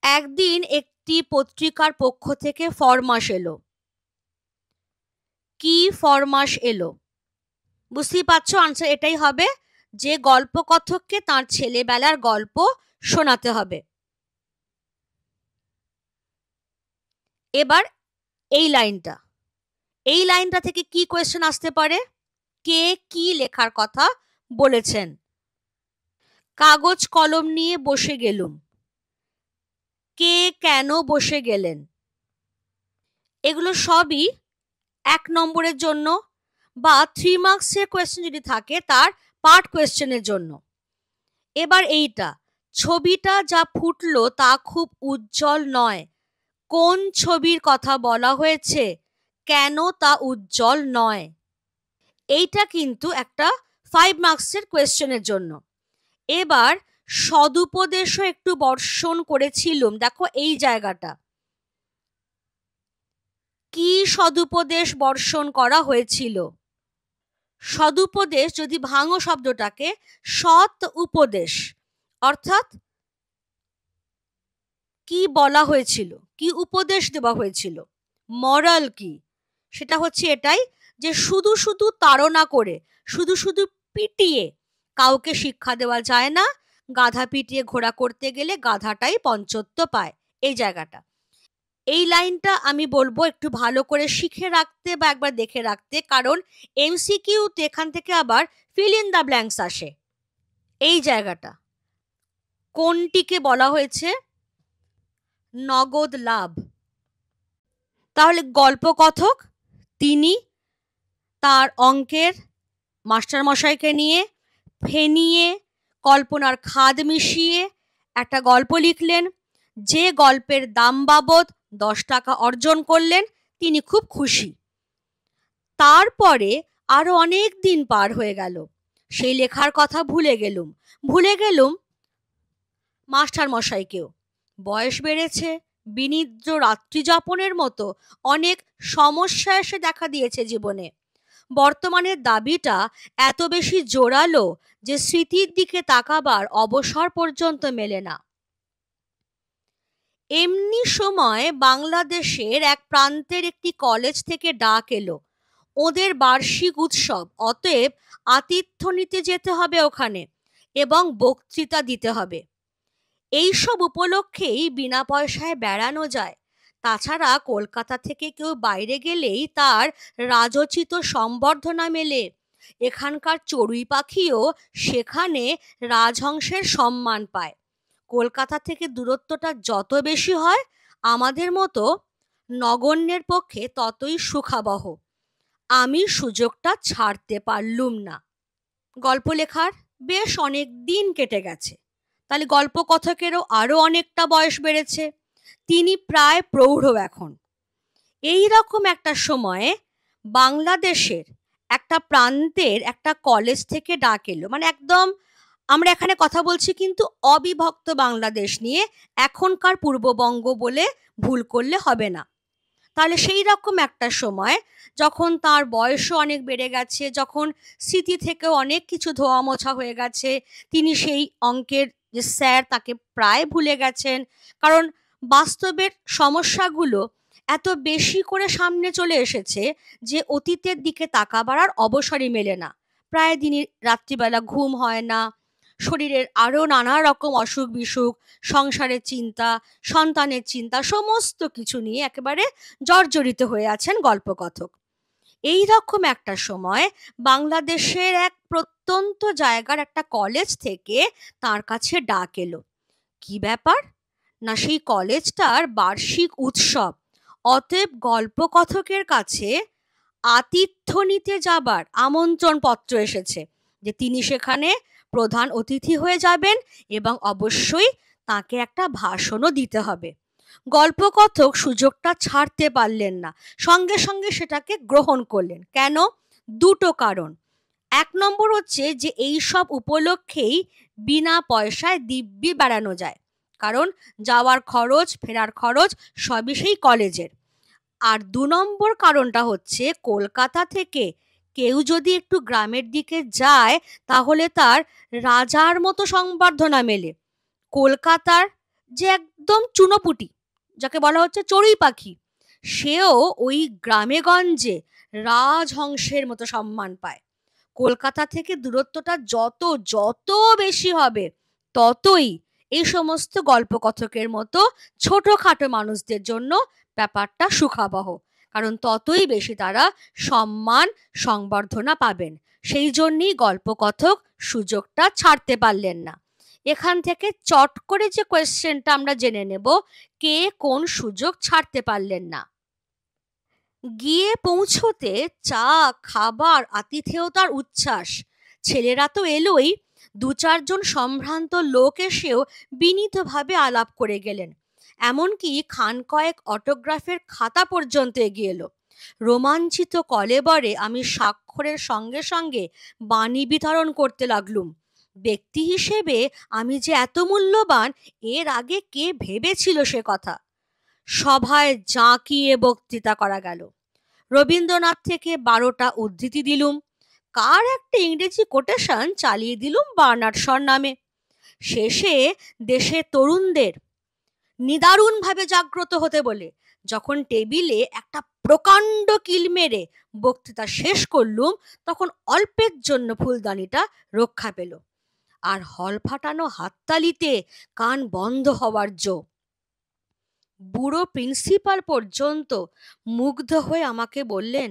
A: একদিন একটি পত্রিকার পক্ষ থেকে ফরমাশ এলো। কি ফরমাশ এলো? বুঝতেই পারছো, আনসার এটাই হবে যে গল্পকথককে তার ছেলেবেলার গল্প শোনাতে হবে। এবার এই লাইনটা থেকে কি কোয়েশ্চেন আসতে পারে? কে কি লেখার কথা বলেছেন? কাগজ কলম নিয়ে বসে গেলুম। কে কেন বসে গেলেন? এগুলো সবই 1 নম্বরের জন্য, বা 3 মার্কসের কোয়েশ্চেন যদি থাকে তার পার্ট কোয়েশ্চেনের জন্য। এবার এইটা, ছবিটা যা ফুটলো তা খুব উজ্জ্বল নয়। কোন ছবির কথা বলা হয়েছে? কেন তা উজ্জ্বল নয়? এইটা কিন্তু একটা 5 মার্কসের কোয়েশ্চেনের জন্য। এবার সদুপদেশও একটু বর্ষণ করেছিলুম। দেখো এই জায়গাটা, কি সদুপদেশ বর্ষণ করা হয়েছিল? সদুপদেশ যদি ভাঙো শব্দটাকে, সৎ উপদেশ, অর্থাৎ কি বলা হয়েছিল, কি উপদেশ দেওয়া হয়েছিল, মরাল কি? সেটা হচ্ছে এটাই যে শুধু শুধু তাড়না করে, শুধু শুধু পিটিয়ে কাউকে শিক্ষা দেওয়া যায় না। গাধা পিটিয়ে ঘোড়া করতে গেলে গাধাটাই পঞ্চত্ব পায়। এই জায়গাটা, এই লাইনটা আমি বলবো একটু ভালো করে শিখে রাখতে বা একবার দেখে রাখতে, কারণ MCQতে এখান থেকে আবার ফিল ইন দ্য ব্ল্যাঙ্কস আসে। এই জায়গাটা কোনটিকে বলা হয়েছে? নগদ লাভ। তাহলে গল্পকথক তিনি তার অঙ্কের মাস্টারমশাইকে নিয়ে ফেনিয়ে কল্পনার খাদ মিশিয়ে একটা গল্প লিখলেন। যে গল্পের দাম বাবদ 10 টাকা অর্জন করলেন, তিনি খুব খুশি। তারপরে আরো অনেক দিন পার হয়ে গেল, সেই লেখার কথা ভুলে গেলুম মাস্টারমশাইকেও। বয়স বেড়েছে, বিনিদ্র রাত্রি যাপনের মতো অনেক সমস্যা এসে দেখা দিয়েছে জীবনে। বর্তমানের দাবিটা এত বেশি জোরালো যে স্মৃতির দিকে তাকাবার অবসর পর্যন্ত মেলে না। এমনি সময় বাংলাদেশের এক প্রান্তের একটি কলেজ থেকে ডাক এলো, ওদের বার্ষিক উৎসব, অতএব আতিথ্য নিতে যেতে হবে ওখানে এবং বক্তৃতা দিতে হবে। এইসব উপলক্ষেই বিনা পয়সায় বেড়ানো যায়। তাছাড়া কলকাতা থেকে কেউ বাইরে গেলেই তার রাজোচিত সম্বর্ধনা মেলে। এখানকার চড়ুই পাখিও সেখানে রাজহংসের সম্মান পায়। কলকাতা থেকে দূরত্বটা যত বেশি হয় আমাদের মতো নগণ্যের পক্ষে ততই সুখাবহ। আমি সুযোগটা ছাড়তে পারলুম না। গল্প লেখার বেশ অনেক দিন কেটে গেছে, তাহলে গল্পকথকেরও আরো অনেকটা বয়স বেড়েছে। তিনি প্রায় প্রৌঢ় এখন। এই রকম একটা সময়ে বাংলাদেশের একটা প্রান্তের একটা কলেজ থেকে ডাক এলো, মানে একদম, আমরা এখানে কথা বলছি কিন্তু অবিভক্ত বাংলাদেশ নিয়ে, এখনকার পূর্ববঙ্গ বলে ভুল করলে হবে না। তাহলে সেই রকম একটা সময় যখন তার বয়সও অনেক বেড়ে গেছে, যখন স্মৃতি থেকেও অনেক কিছু ধোয়া মোছা হয়ে গেছে, তিনি সেই অঙ্কের যে স্যার তাকে প্রায় ভুলে গেছেন, কারণ বাস্তবের সমস্যাগুলো এত বেশি করে সামনে চলে এসেছে যে অতীতের দিকে তাকাবার আর অবসরই মেলে না। প্রায় দিনই রাত্রিবেলা ঘুম হয় না, শরীরের আরো নানা রকম অসুখ বিসুখ, সংসারের চিন্তা, সন্তানের চিন্তা, সমস্ত কিছু নিয়ে একেবারে জর্জরিত হয়ে আছেন গল্পকথক। এই রকম একটা সময় বাংলাদেশের এক প্রত্যন্ত জায়গার একটা কলেজ থেকে তার কাছে ডাক এলো। কি ব্যাপার না, সেই কলেজটার বার্ষিক উৎসব, অতএব গল্পকথকের কাছে আতিথ্য নিতে যাবার আমন্ত্রণ পত্র এসেছে যে তিনি সেখানে প্রধান অতিথি হয়ে যাবেন এবং অবশ্যই তাকে একটা ভাষণও দিতে হবে। গল্পকথক সুযোগটা ছাড়তে পারলেন না, সঙ্গে সঙ্গে সেটাকে গ্রহণ করলেন। কেন? দুটো কারণ। এক নম্বর হচ্ছে যে এই সব উপলক্ষেই বিনা পয়সায় দিব্যি বেড়ানো যায়, কারণ যাওয়ার খরচ ফেরার খরচ সবই সেই কলেজের। আর দু নম্বর কারণটা হচ্ছে কলকাতা থেকে কেউ যদি একটু গ্রামের দিকে যায় তাহলে তার রাজার মতো সংবর্ধনা মেলে। কলকাতার যে একদম চুনোপুটি, যাকে বলা হচ্ছে চড়ুই পাখি, সেও ওই গ্রামে গঞ্জে রাজহংসের মতো সম্মান পায়। কলকাতা থেকে দূরত্বটা যত যত বেশি হবে ততই এই সমস্ত গল্পকথকের মতো ছোটখাটো মানুষদের জন্য ব্যাপারটা সুখাবহ, কারণ ততই বেশি তারা সম্মান সংবর্ধনা পাবেন। সেই জন্যই গল্পকথক সুযোগটা ছাড়তে পারলেন না। এখান থেকে চট করে যে কোয়েশ্চেনটা আমরা জেনে নেব, কে কোন সুযোগ ছাড়তে পারলেন না। গিয়ে পৌঁছতে চা, খাবার, আতিথেয়তার উচ্ছ্বাস। ছেলেরা তো এলোই, দু চারজন সম্ভ্রান্ত লোক এসেও বিনীতভাবে আলাপ করে গেলেন। এমনকি খান কয়েক অটোগ্রাফের খাতা পর্যন্ত এগিয়ে এলো। রোমাঞ্চিত কলেবরে আমি স্বাক্ষরের সঙ্গে সঙ্গে বাণী বিতরণ করতে লাগলুম। ব্যক্তি হিসেবে আমি যে এত মূল্যবান এর আগে কে ভেবেছিল সে কথা। সভায় জাঁকিয়ে বক্তৃতা করা গেল। রবীন্দ্রনাথ থেকে 12টা উদ্ধৃতি দিলুম, কার একটা ইংরেজি কোটেশন চালিয়ে দিলুম বার্নার্ড শর নামে। শেষে দেশের তরুণদের নিদারুণভাবে জাগ্রত হতে বলে যখন টেবিলে একটা প্রকাণ্ড কিল মেরে বক্তৃতা শেষ করলুম, তখন অল্পের জন্য ফুলদানিটা রক্ষা পেল। আর হল ফাটানো হাততালিতে কান বন্ধ হওয়ার জো। বুড়ো প্রিন্সিপাল পর্যন্ত মুগ্ধ হয়ে আমাকে বললেন,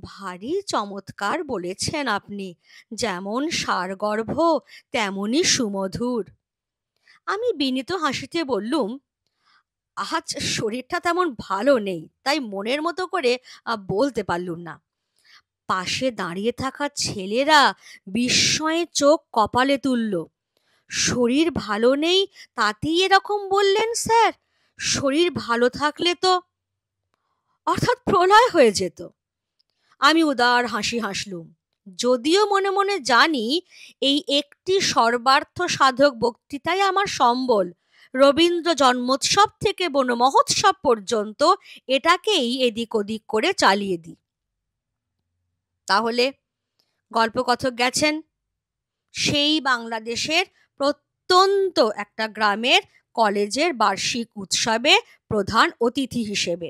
A: ভারী চমৎকার বলেছেন আপনি, যেমন সারগর্ভ তেমনই সুমধুর। আমি বিনীত হাসিতে বললুম, আজ শরীরটা তেমন ভালো নেই, তাই মনের মতো করে বলতে পারলুম না। পাশে দাঁড়িয়ে থাকা ছেলেরা বিস্ময়ে চোখ কপালে তুলল। শরীর ভালো নেই তাতেই এরকম বললেন স্যার? শরীর ভালো থাকলে তো অর্থাৎ প্রলয় হয়ে যেত। আমি উদার হাসি হাসলুম, যদিও মনে মনে জানি এই একটি সর্বার্থ সাধক বক্তৃতাই আমার সম্বল। রবীন্দ্র জন্মোৎসব থেকে বনমহোৎসব পর্যন্ত এটাকেই এদিক ওদিক করে চালিয়ে দিই। তাহলে গল্পকথক গেছেন সেই বাংলাদেশের প্রত্যন্ত একটা গ্রামের কলেজের বার্ষিক উৎসবে প্রধান অতিথি হিসেবে।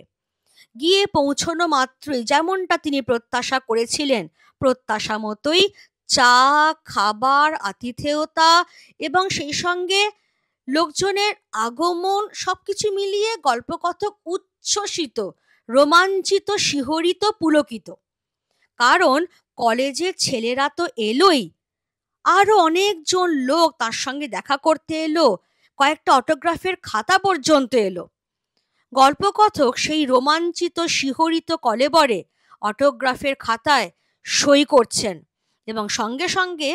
A: গিয়ে পৌঁছনো মাত্রই যেমনটা তিনি প্রত্যাশা করেছিলেন, প্রত্যাশা মতোই চা, খাবার, আতিথেয়তা এবং সেই সঙ্গে লোকজনের আগমন সবকিছু মিলিয়ে গল্পকথক উচ্ছ্বসিত, রোমাঞ্চিত, শিহরিত, পুলকিত। কারণ কলেজের ছেলেরা তো এলোই, আরো অনেকজন লোক তার সঙ্গে দেখা করতে এলো, কয়েকটা অটোগ্রাফের খাতা পর্যন্ত এলো। গল্পকথক সেই রোমাঞ্চিত, শিহরিত কলেবরে অটোগ্রাফের খাতায় সই করছেন এবং সঙ্গে সঙ্গে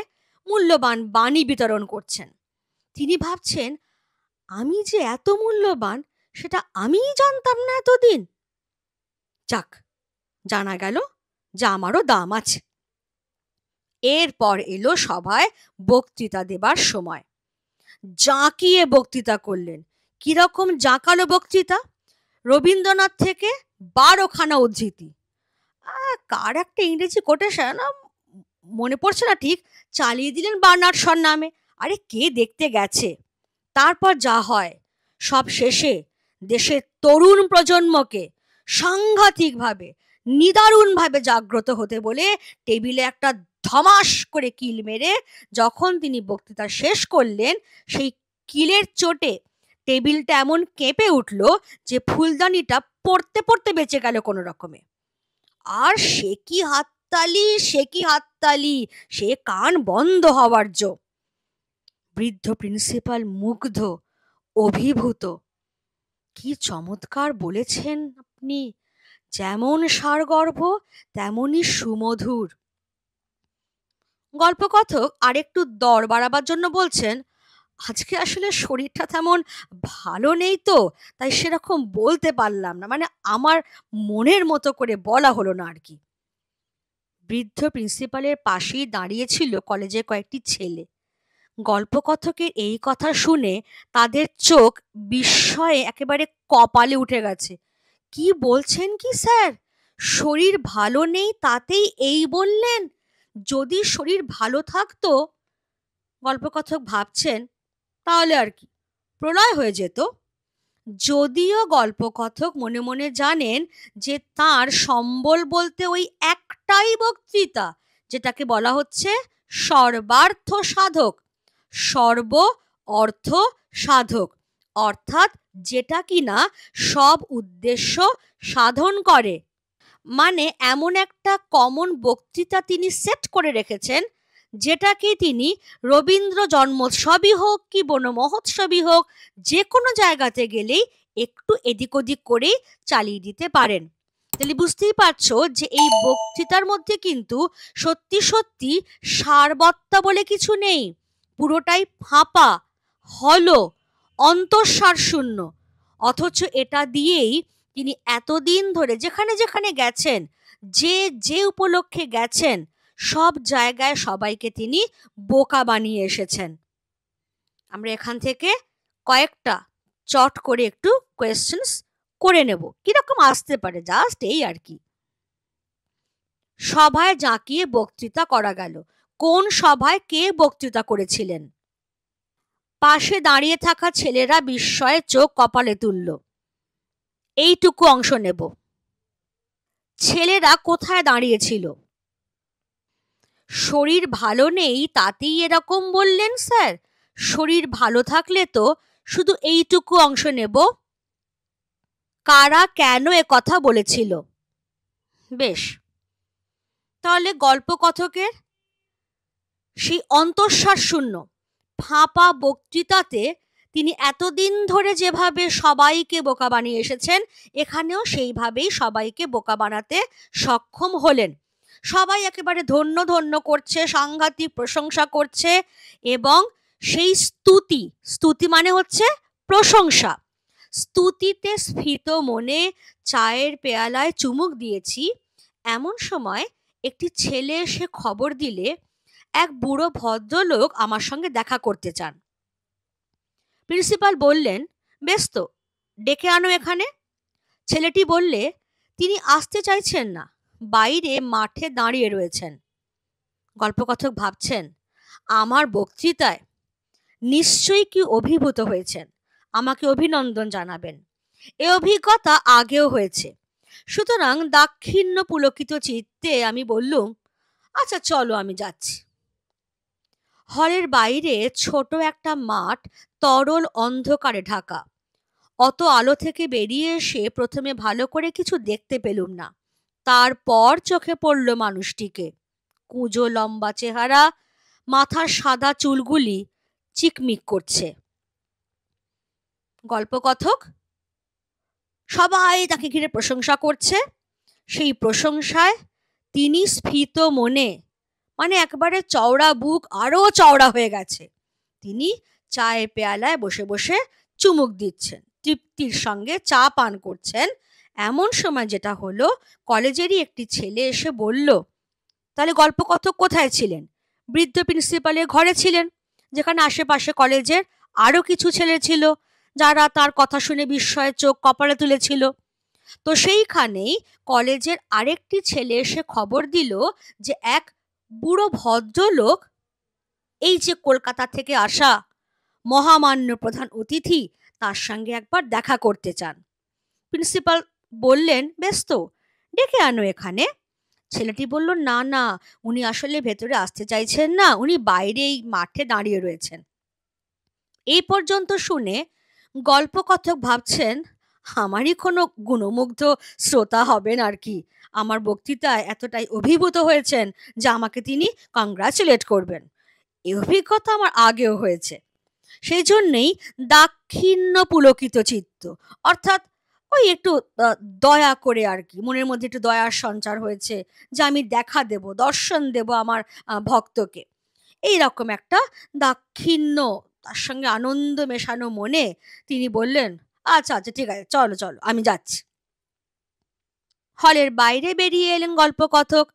A: মূল্যবান বাণী বিতরণ করছেন। তিনি ভাবছেন, আমি যে এত মূল্যবান সেটা আমিই জানতাম না এতদিন। যাক, জানা গেল যে আমারও দাম আছে। এরপর এলো সভায় বক্তৃতা দেবার সময়। জাঁকিয়ে বক্তৃতা করলেন। কিরকম জাঁকালো বক্তৃতা! রবীন্দ্রনাথ থেকে 12খানা উদ্ধৃতি। কার একটা ইংরেজি কোটেশন মনে পড়ছে না ঠিক, চালিয়ে দিলেন বার্নার্ড শর নামে। আরে কে দেখতে গেছে! তারপর যা হয়, সব শেষে দেশের তরুণ প্রজন্মকে সাংঘাতিকভাবে, নিদারুণভাবে জাগ্রত হতে বলে টেবিলে একটা ধমাস করে কিল মেরে যখন তিনি বক্তৃতা শেষ করলেন, সেই কিলের চোটে টেবিলটা এমন কেঁপে উঠল যে ফুলদানিটা পড়তে পড়তে বেঁচে গেল কোনো রকমে। আর সে কি হাততালি, সে কি হাততালি, সে কান বন্ধ হওয়ার জো। বৃদ্ধ প্রিন্সিপাল মুগ্ধ, অভিভূত। কি চমৎকার বলেছেন আপনি! যেমন সারগর্ভ তেমনই সুমধুর। গল্পকথক আরেকটু দর বাড়াবার জন্য বলছেন, আজকে আসলে শরীরটা তেমন ভালো নেই তো, তাই সেরকম বলতে পারলাম না, মানে আমার মনের মতো করে বলা হলো না আর কি। বৃদ্ধ প্রিন্সিপালের পাশেই দাঁড়িয়েছিল কলেজের কয়েকটি ছেলে। গল্পকথকের এই কথা শুনে তাদের চোখ বিস্ময়ে একেবারে কপালে উঠে গেছে। কি বলছেন কি স্যার? শরীর ভালো নেই তাতেই এই বললেন? যদি শরীর ভালো থাকতো, গল্পকথক ভাবছেন, তাহলে আর কি, প্রলয় হয়ে যেত। যদিও গল্পকথক মনে মনে জানেন যে তার সম্বল বলতে ওই একটাই বক্তৃতা, যেটাকে বলা হচ্ছে সর্বার্থ সাধক। সর্ব অর্থ সাধক, অর্থাৎ যেটা কিনা সব উদ্দেশ্য সাধন করে। মানে এমন একটা কমন বক্তৃতা তিনি সেট করে রেখেছেন, যেটাকে তিনি রবীন্দ্র জন্মোৎসবই হোক কি বনমহোৎসবই হোক, যে কোনো জায়গাতে গেলেই একটু এদিক ওদিক করেই চালিয়ে দিতে পারেন। তাহলে বুঝতেই পারছো যে এই বক্তৃতার মধ্যে কিন্তু সত্যি সত্যি সারবত্তা বলে কিছু নেই। পুরোটাই ফাঁপা, হলো, অন্তঃসার শূন্য। অথচ এটা দিয়েই তিনি এতদিন ধরে যেখানে যেখানে গেছেন, যে যে উপলক্ষে গেছেন, সব জায়গায় সবাইকে তিনি বোকা বানিয়ে এসেছেন। আমরা এখান থেকে কয়েকটা চট করে একটু কোয়েশ্চেন্স করে নেব, কিরকম আসতে পারে, জাস্ট এই আর কি। সভায় জাঁকিয়ে বক্তৃতা করা গেল। কোন সভায় কে বক্তৃতা করেছিলেন? পাশে দাঁড়িয়ে থাকা ছেলেরা বিস্ময়ে চোখ কপালে তুলল। এইটুকু অংশ নেব। ছেলেরা কোথায় দাঁড়িয়েছিল? শরীর ভালো নেই তাতেই এরকম বললেন স্যার? শরীর ভালো থাকলে তো শুধু এইটুকু অংশ নেব। কারা কেন এ কথা বলেছিল? বেশ, তাহলে গল্পকথকের সেই অন্তঃসার শূন্য ফাঁপা বক্তৃতাতে তিনি এতদিন ধরে যেভাবে সবাইকে বোকা বানিয়ে এসেছেন, এখানেও সেইভাবেই সবাইকে বোকা বানাতে সক্ষম হলেন। সবাই একেবারে ধন্য ধন্য করছে, সাংঘাতিক প্রশংসা করছে, এবং সেই স্তুতি, স্তুতি মানে হচ্ছে প্রশংসা, স্তুতিতে স্ফীত মনে চায়ের পেয়ালায় চুমুক দিয়েছি। এমন সময় একটি ছেলে এসে খবর দিলে এক বুড়ো ভদ্রলোক আমার সঙ্গে দেখা করতে চান। প্রিন্সিপাল বললেন, বেশ তো, ডেকে আনো এখানে। ছেলেটি বললে তিনি আসতে চাইছেন না, বাইরে মাঠে দাঁড়িয়ে রয়েছেন। গল্পকথক ভাবছেন, আমার বক্তৃতায় নিশ্চয়ই কি অভিভূত হয়েছেন, আমাকে অভিনন্দন জানাবেন। এ অভিজ্ঞতা আগেও হয়েছে। সুতরাং দাক্ষিণ্য পুলকিত চিত্তে আমি বললুম, আচ্ছা চলো, আমি যাচ্ছি। হলের বাইরে ছোট একটা মাঠ তরল অন্ধকারে ঢাকা। অত আলো থেকে বেরিয়ে এসে প্রথমে ভালো করে কিছু দেখতে পেলুম না। তারপর চোখে পড়ল মানুষটিকে। কুঁজো লম্বা চেহারা, মাথার সাদা চুলগুলি চিকমিক করছে। গল্পকথক। সবাই তাকে ঘিরে প্রশংসা করছে। সেই প্রশংসায় তিনি স্ফীত মনে, মানে একবারে চওড়া বুক আরো চওড়া হয়ে গেছে, তিনি চায়ের পেয়ালায় বসে বসে চুমুক দিচ্ছেন, তৃপ্তির সঙ্গে চা পান করছেন। এমন সময় যেটা হলো, কলেজেরই একটি ছেলে এসে বলল, তাহলে গল্পকথক কোথায় ছিলেন? বৃদ্ধ প্রিন্সিপালের ঘরে ছিলেন, যেখানে আশেপাশে কলেজের আরো কিছু ছেলে ছিল, যারা তার কথা শুনে বিস্ময়ে চোখ কপালে তুলেছিল। তো সেইখানেই কলেজের আরেকটি ছেলে এসে খবর দিল যে এক বুড়ো ভদ্রলোক, এই যে কলকাতা থেকে আসা মহামান্য প্রধান অতিথি, তার সঙ্গে একবার দেখা করতে চান। প্রিন্সিপাল বললেন, বেশ তো, ডেকে আনো এখানে। ছেলেটি বলল, না না, উনি আসলে ভেতরে আসতে চাইছেন না, উনি বাইরেই মাঠে দাঁড়িয়ে রয়েছেন। এই পর্যন্ত শুনে গল্পকথক ভাবছেন, আমারই কোনো গুণমুগ্ধ শ্রোতা হবেন আর কি, আমার বক্তৃতায় এতটাই অভিভূত হয়েছেন যে আমাকে তিনি কংগ্রাচুলেট করবেন। এই অভিজ্ঞতা আমার আগেও হয়েছে। সেই জন্যেই দাক্ষিণ্য পুলকিত চিত্ত, অর্থাৎ ওই একটু দয়া করে আর কি, মনের মধ্যে একটু দয়ার সঞ্চার হয়েছে যে আমি দেখা দেব, দর্শন দেব আমার ভক্তকে। এইরকম একটা দাক্ষিণ্য, তার সঙ্গে আনন্দ মেশানো মনে তিনি বললেন, আচ্ছা আচ্ছা ঠিক আছে, চলো চলো, আমি যাচ্ছি। হলের বাইরে বেরিয়ে এলেন গল্পকথক।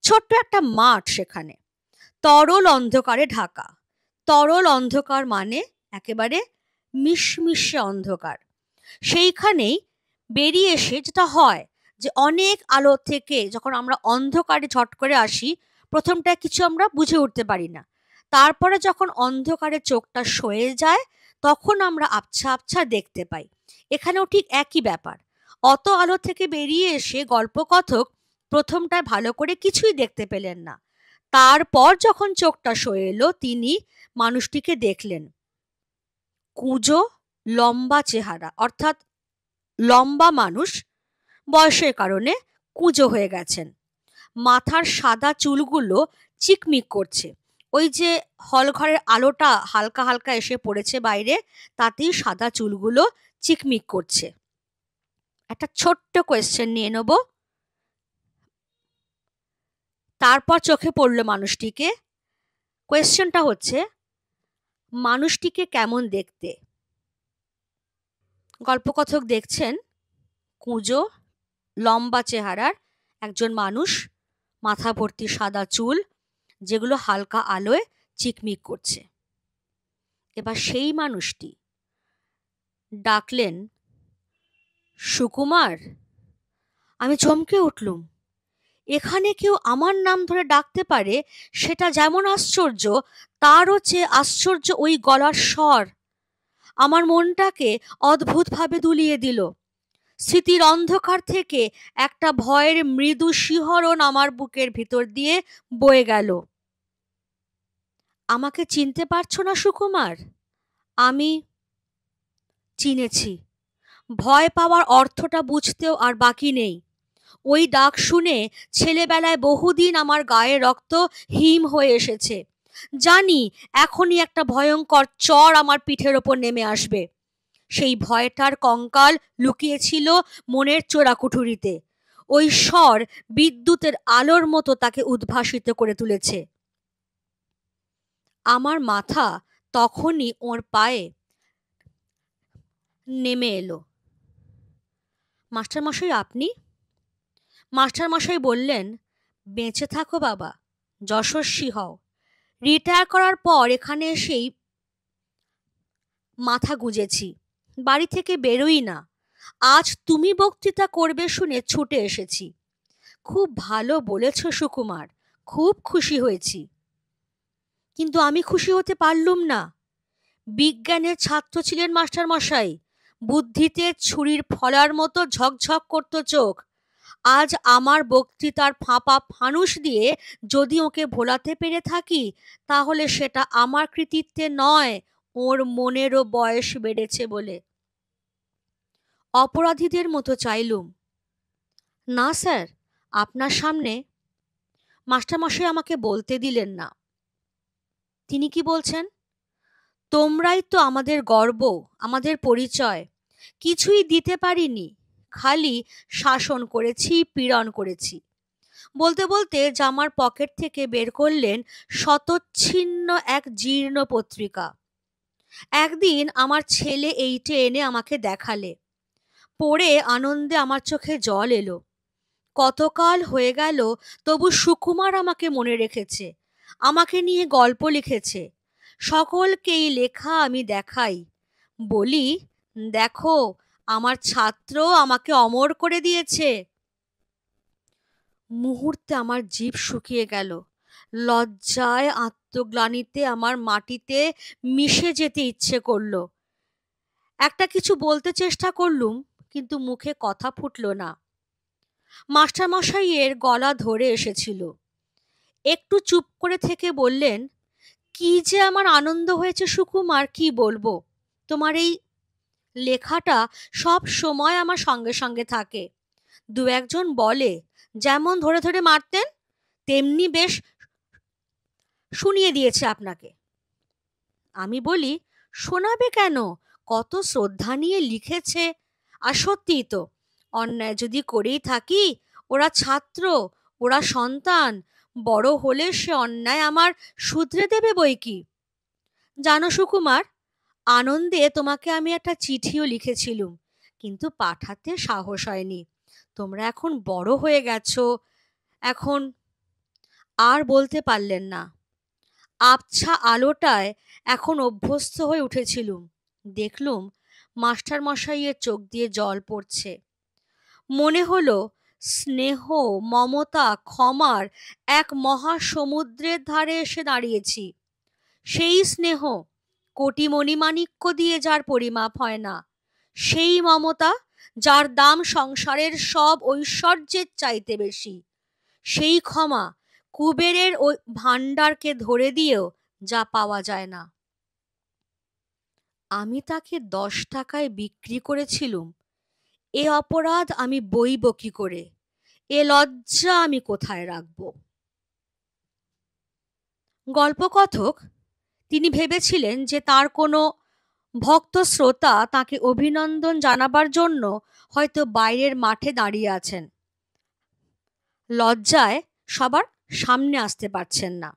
A: ছোট্ট একটা মাঠ সেখানে, তরল অন্ধকারে ঢাকা। তরল অন্ধকার মানে একেবারে মিশমিশে অন্ধকার। সেইখানেই বেরিয়ে এসে যেটা হয় যে অনেক আলো থেকে যখন আমরা অন্ধকারে ঝট করে আসি, প্রথমটা কিছু আমরা বুঝে উঠতে পারি না। তারপরে যখন অন্ধকারে চোখটা সয়ে যায়, তখন আমরা আবছা আবছা দেখতে পাই। এখানেও ঠিক একই ব্যাপার। অত আলো থেকে বেরিয়ে এসে গল্পকথক প্রথমটায় ভালো করে কিছুই দেখতে পেলেন না। তারপর যখন চোখটা সয়ে এলো, তিনি মানুষটিকে দেখলেন। কুঁজো লম্বা চেহারা, অর্থাৎ লম্বা মানুষ, বয়সের কারণে কুঁজো হয়ে গেছেন। মাথার সাদা চুলগুলো চিকমিক করছে। ওই যে হলঘরের আলোটা হালকা হালকা এসে পড়েছে বাইরে, তাতেই সাদা চুলগুলো চিকমিক করছে। একটা ছোট্ট কোয়েশ্চেন নিয়ে নেব। তারপর চোখে পড়ল মানুষটিকে। কোয়েশ্চেনটা হচ্ছে, মানুষটিকে কেমন দেখতে? গল্পকথক দেখছেন কুঁজো লম্বা চেহারার একজন মানুষ, মাথা ভর্তি সাদা চুল, যেগুলো হালকা আলোয় চিকমিক করছে। এবার সেই মানুষটি ডাকলেন, সুকুমার। আমি চমকে উঠলুম। এখানে কেউ আমার নাম ধরে ডাকতে পারে, সেটা যেমন আশ্চর্য, তারও চেয়ে আশ্চর্য ওই গলার স্বর। আমার মনটাকে অদ্ভুতভাবে দুলিয়ে দিল। স্মৃতির অন্ধকার থেকে একটা ভয়ের মৃদু শিহরণ আমার বুকের ভিতর দিয়ে বয়ে গেল। আমাকে চিনতে পারছো না সুকুমার? আমি চিনেছি। ভয় পাওয়ার অর্থটা বুঝতেও আর বাকি নেই। ওই ডাক শুনে ছেলেবেলায় বহুদিন আমার গায়ে রক্ত হিম হয়ে এসেছে। জানি এখনই একটা ভয়ঙ্কর চড় আমার পিঠের ওপর নেমে আসবে। সেই ভয়টার কঙ্কাল লুকিয়েছিল মনের চোরাকুঠুরিতে। ওই স্বর বিদ্যুতের আলোর মতো তাকে উদ্ভাসিত করে তুলেছে। আমার মাথা তখনই ওর পায়ে নেমে এলো। মাস্টারমশাই, আপনি? মাস্টারমশাই বললেন, বেঁচে থাকো বাবা, যশস্বী হও। রিটায়ার করার পর এখানে এসেই মাথা গুঁজেছি, বাড়ি থেকে বেরোই না। আজ তুমি বক্তৃতা করবে শুনে ছুটে এসেছি। খুব ভালো বলেছ সুকুমার, খুব খুশি হয়েছি। কিন্তু আমি খুশি হতে পারলুম না। বিজ্ঞানের ছাত্র ছিলেন মাস্টার মশাই। বুদ্ধিতে ছুরির ফলার মতো ঝকঝক করত চোখ। আজ আমার বক্তৃতার ফাঁপা ফানুস দিয়ে যদি ওকে ভোলাতে পেরে থাকি, তাহলে সেটা আমার কৃতিত্বে নয়, ওর মনেরও বয়স বেড়েছে বলে। অপরাধীদের মতো চাইলুম, না স্যার, আপনার সামনে। মাস্টারমশাই আমাকে বলতে দিলেন না। তিনি কি বলছেন? তোমরাই তো আমাদের গর্ব, আমাদের পরিচয়। কিছুই দিতে পারিনি, খালি শাসন করেছি, পীড়ন করেছি। বলতে বলতে জামার পকেট থেকে বের করলেন শতচ্ছিন্ন এক জীর্ণ পত্রিকা। একদিন আমার ছেলে এইটে এনে আমাকে দেখালে। পড়ে আনন্দে আমার চোখে জল এলো। কতকাল হয়ে গেল, তবু সুকুমার আমাকে মনে রেখেছে, আমাকে নিয়ে গল্প লিখেছে। সকলকেই লেখা আমি দেখাই, বলি, দেখো আমার ছাত্র আমাকে অমর করে দিয়েছে। মুহূর্তে আমার জিভ শুকিয়ে গেল। লজ্জায় আত্মগ্লানিতে আমার মাটিতে মিশে যেতে ইচ্ছে করল। একটা কিছু বলতে চেষ্টা করলুম, কিন্তু মুখে কথা ফুটল না। মাস্টারমশাইয়ের গলা ধরে এসেছিল। একটু চুপ করে থেকে বললেন, কি যে আমার আনন্দ হয়েছে সুকুমার, কি বলবো। তোমার এই লেখাটা সব সময় আমার সঙ্গে সঙ্গে থাকে। দু একজন বলে, যেমন ধরে ধরে মারতেন তেমনি বেশ শুনিয়ে দিয়েছে আপনাকে। আমি বলি, শোনাবে কেন, কত শ্রদ্ধা নিয়ে লিখেছে। আর সত্যিই তো, অন্যায় যদি করেই থাকি, ওরা ছাত্র, ওরা সন্তান, বড় হলে সে অন্যায় আমার শুধরে দেবে বই কি। জানো সুকুমার, আনন্দে তোমাকে আমি একটা চিঠিও লিখেছিলুম, কিন্তু পাঠাতে সাহস হয়নি। তোমরা এখন বড় হয়ে গেছো, এখন। আর বলতে পারলেন না। আবছা আলোটায় এখন অভ্যস্ত হয়ে উঠেছিলুম। দেখলুম মাস্টার মশাইয়ের চোখ দিয়ে জল পড়ছে। মনে হলো স্নেহ, মমতা, ক্ষমার এক মহাসমুদ্রের ধারে এসে দাঁড়িয়েছি। সেই স্নেহ কোটি মণিমাণিক্য দিয়ে যার পরিমাপ হয় না, সেই মমতা যার দাম সংসারের সব ঐশ্বর্যের চাইতে বেশি, সেই ক্ষমা কুবেরের ওই ভাণ্ডারকে ধরে দিয়েও যা পাওয়া যায় না। আমি তাকে 10 টাকায় বিক্রি করেছিলুম। এ অপরাধ আমি বইব কি করে, এ লজ্জা আমি কোথায় রাখব। গল্পকথক তিনি ভেবেছিলেন যে তার কোনো ভক্ত শ্রোতা তাকে অভিনন্দন জানাবার জন্য হয়তো বাইরের মাঠে দাঁড়িয়ে আছেন। লজ্জায় সবার সামনে আসতে পারছেন না।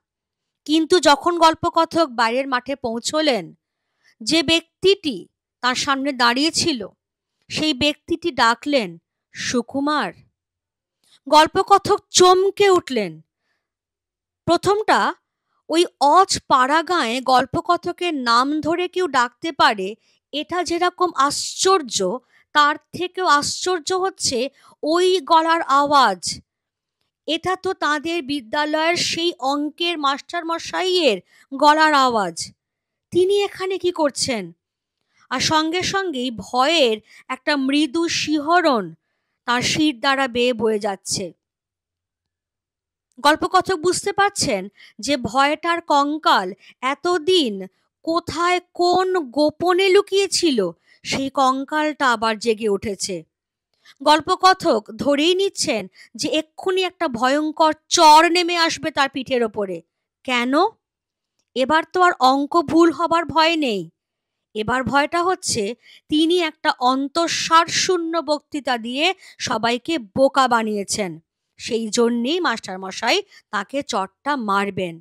A: কিন্তু যখন গল্পকথক বাইরের মাঠে পৌঁছলেন, যে ব্যক্তিটি তার সামনে দাঁড়িয়েছিল সেই ব্যক্তিটি ডাকলেন, সুকুমার। গল্পকথক চমকে উঠলেন। প্রথমটা, ওই অজ পাড়া গাঁয়ে গল্পকথকের নাম ধরে কেউ ডাকতে পারে, এটা যেরকম আশ্চর্য, তার থেকেও আশ্চর্য হচ্ছে ওই গলার আওয়াজ। এটা তো তাদের বিদ্যালয়ের সেই অঙ্কের মাস্টার মশাইয়ের গলার আওয়াজ। তিনি এখানে কি করছেন? আর সঙ্গে সঙ্গেই ভয়ের একটা মৃদু শিহরণ তার শির দ্বারা বেয়ে বয়ে যাচ্ছে। গল্পকথক বুঝতে পারছেন যে ভয়টার কঙ্কাল এতদিন কোথায় কোন গোপনে লুকিয়েছিল, সেই কঙ্কালটা আবার জেগে উঠেছে। গল্পকথক ধরেই নিচ্ছেন যে এক্ষুনি একটা ভয়ঙ্কর চর নেমে আসবে তার পিঠের ওপরে। কেন? এবার তো আর অঙ্ক ভুল হবার ভয় নেই। এবার ভয়টা হচ্ছে তিনি একটা অন্তঃসার শূন্য বক্তৃতা দিয়ে সবাইকে বোকা বানিয়েছেন, সেই জন্যেই মাস্টারমশাই তাকে চটটা মারবেন।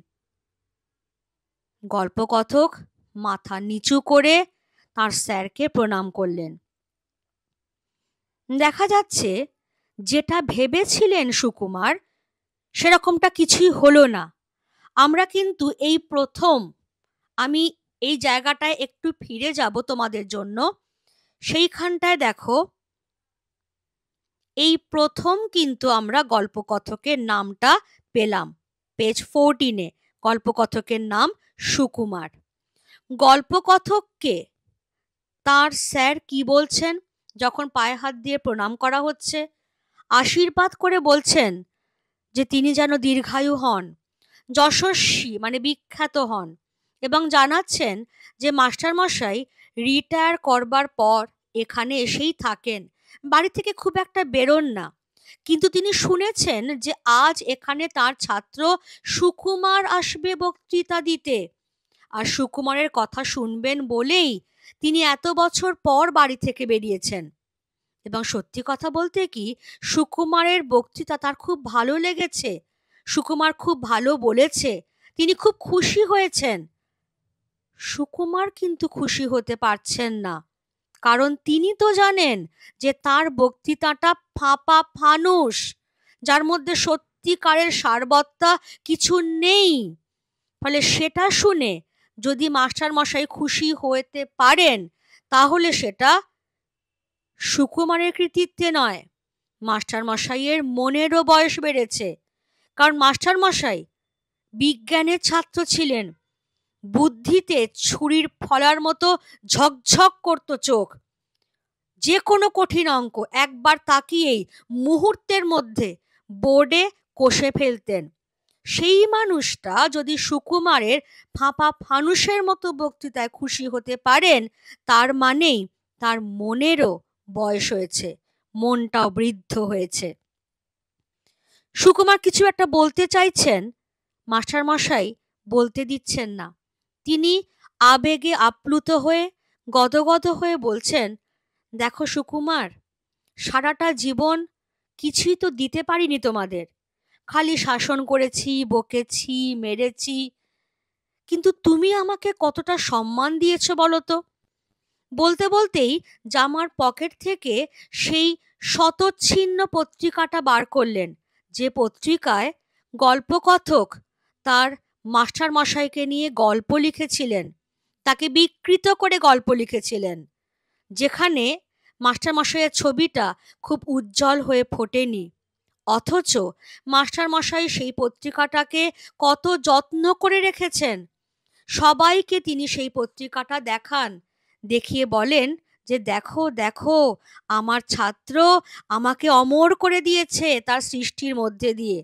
A: গল্পকথক মাথা নিচু করে তার স্যারকে প্রণাম করলেন। দেখা যাচ্ছে যেটা ভেবেছিলেন সুকুমার, সেরকমটা কিছুই হলো না। আমরা কিন্তু এই প্রথম, আমি এই জায়গাটায় একটু ফিরে যাব তোমাদের জন্য। সেইখানটায় দেখো, এই প্রথম কিন্তু আমরা গল্পকথকের নামটা পেলাম। পেজ 14-এ গল্পকথকের নাম সুকুমার। গল্পকথককে তার স্যার কি বলছেন যখন পায়ে হাত দিয়ে প্রণাম করা হচ্ছে? আশীর্বাদ করে বলছেন যে তিনি যেন দীর্ঘায়ু হন, যশস্বী মানে বিখ্যাত হন, এবং জানাচ্ছেন যে মাস্টারমশাই রিটায়ার করবার পর এখানে এসেই থাকেন, বাড়ি থেকে খুব একটা বেরোন না। কিন্তু তিনি শুনেছেন যে আজ এখানে তার ছাত্র সুকুমার আসবে বক্তৃতা দিতে, আর সুকুমারের কথা শুনবেন বলেই তিনি এত বছর পর বাড়ি থেকে বেরিয়েছেন। এবং সত্যি কথা বলতে কি, সুকুমারের বক্তৃতা তার খুব ভালো লেগেছে, সুকুমার খুব ভালো বলেছে, তিনি খুব খুশি হয়েছেন। সুকুমার কিন্তু খুশি হতে পারছেন না, কারণ তিনি তো জানেন যে তার বক্তৃতাটা ফাঁপা ফানুস, যার মধ্যে সত্যিকারের সারবত্তা কিছু নেই। ফলে সেটা শুনে যদি মাস্টারমশাই খুশি হতে পারেন, তাহলে সেটা সুকুমারের কৃতিত্বে নয়, মাস্টারমশাইয়ের মনেরও বয়স বেড়েছে। কারণ মাস্টারমশাই বিজ্ঞানের ছাত্র ছিলেন, বুদ্ধিতে ছুরির ফলার মতো ঝকঝক করত চোখ, যে কোনো কঠিন অঙ্ক একবার তাকিয়েই মুহূর্তের মধ্যে বোর্ডে কষে ফেলতেন। সেই মানুষটা যদি সুকুমারের ফাঁপা ফানুসের মতো বক্তৃতায় খুশি হতে পারেন, তার মানেই তার মনেরও বয়স হয়েছে, মনটাও বৃদ্ধ হয়েছে। সুকুমার কিছু একটা বলতে চাইছেন, মাস্টারমশাই বলতে দিচ্ছেন না। তিনি আবেগে আপ্লুত হয়ে গদগদ হয়ে বলছেন, দেখো সুকুমার, সারাটা জীবন কিছুই তো দিতে পারিনি তোমাদের, খালি শাসন করেছি, বকেছি, মেরেছি, কিন্তু তুমি আমাকে কতটা সম্মান দিয়েছো বলো তো। বলতে বলতেই জামার পকেট থেকে সেই শতচ্ছিন্ন পত্রিকাটা বার করলেন, যে পত্রিকায় গল্পকথক তার মাস্টারমশাইকে নিয়ে গল্প লিখেছিলেন, তাকে বিকৃত করে গল্প লিখেছিলেন, যেখানে মাস্টারমশাইয়ের ছবিটা খুব উজ্জ্বল হয়ে ফোটেনি। অথচ মাস্টারমশাই সেই পত্রিকাটাকে কত যত্ন করে রেখেছেন। সবাইকে তিনি সেই পত্রিকাটা দেখান, দেখিয়ে বলেন যে দেখো দেখো, আমার ছাত্র আমাকে অমর করে দিয়েছে তার সৃষ্টির মধ্যে দিয়ে।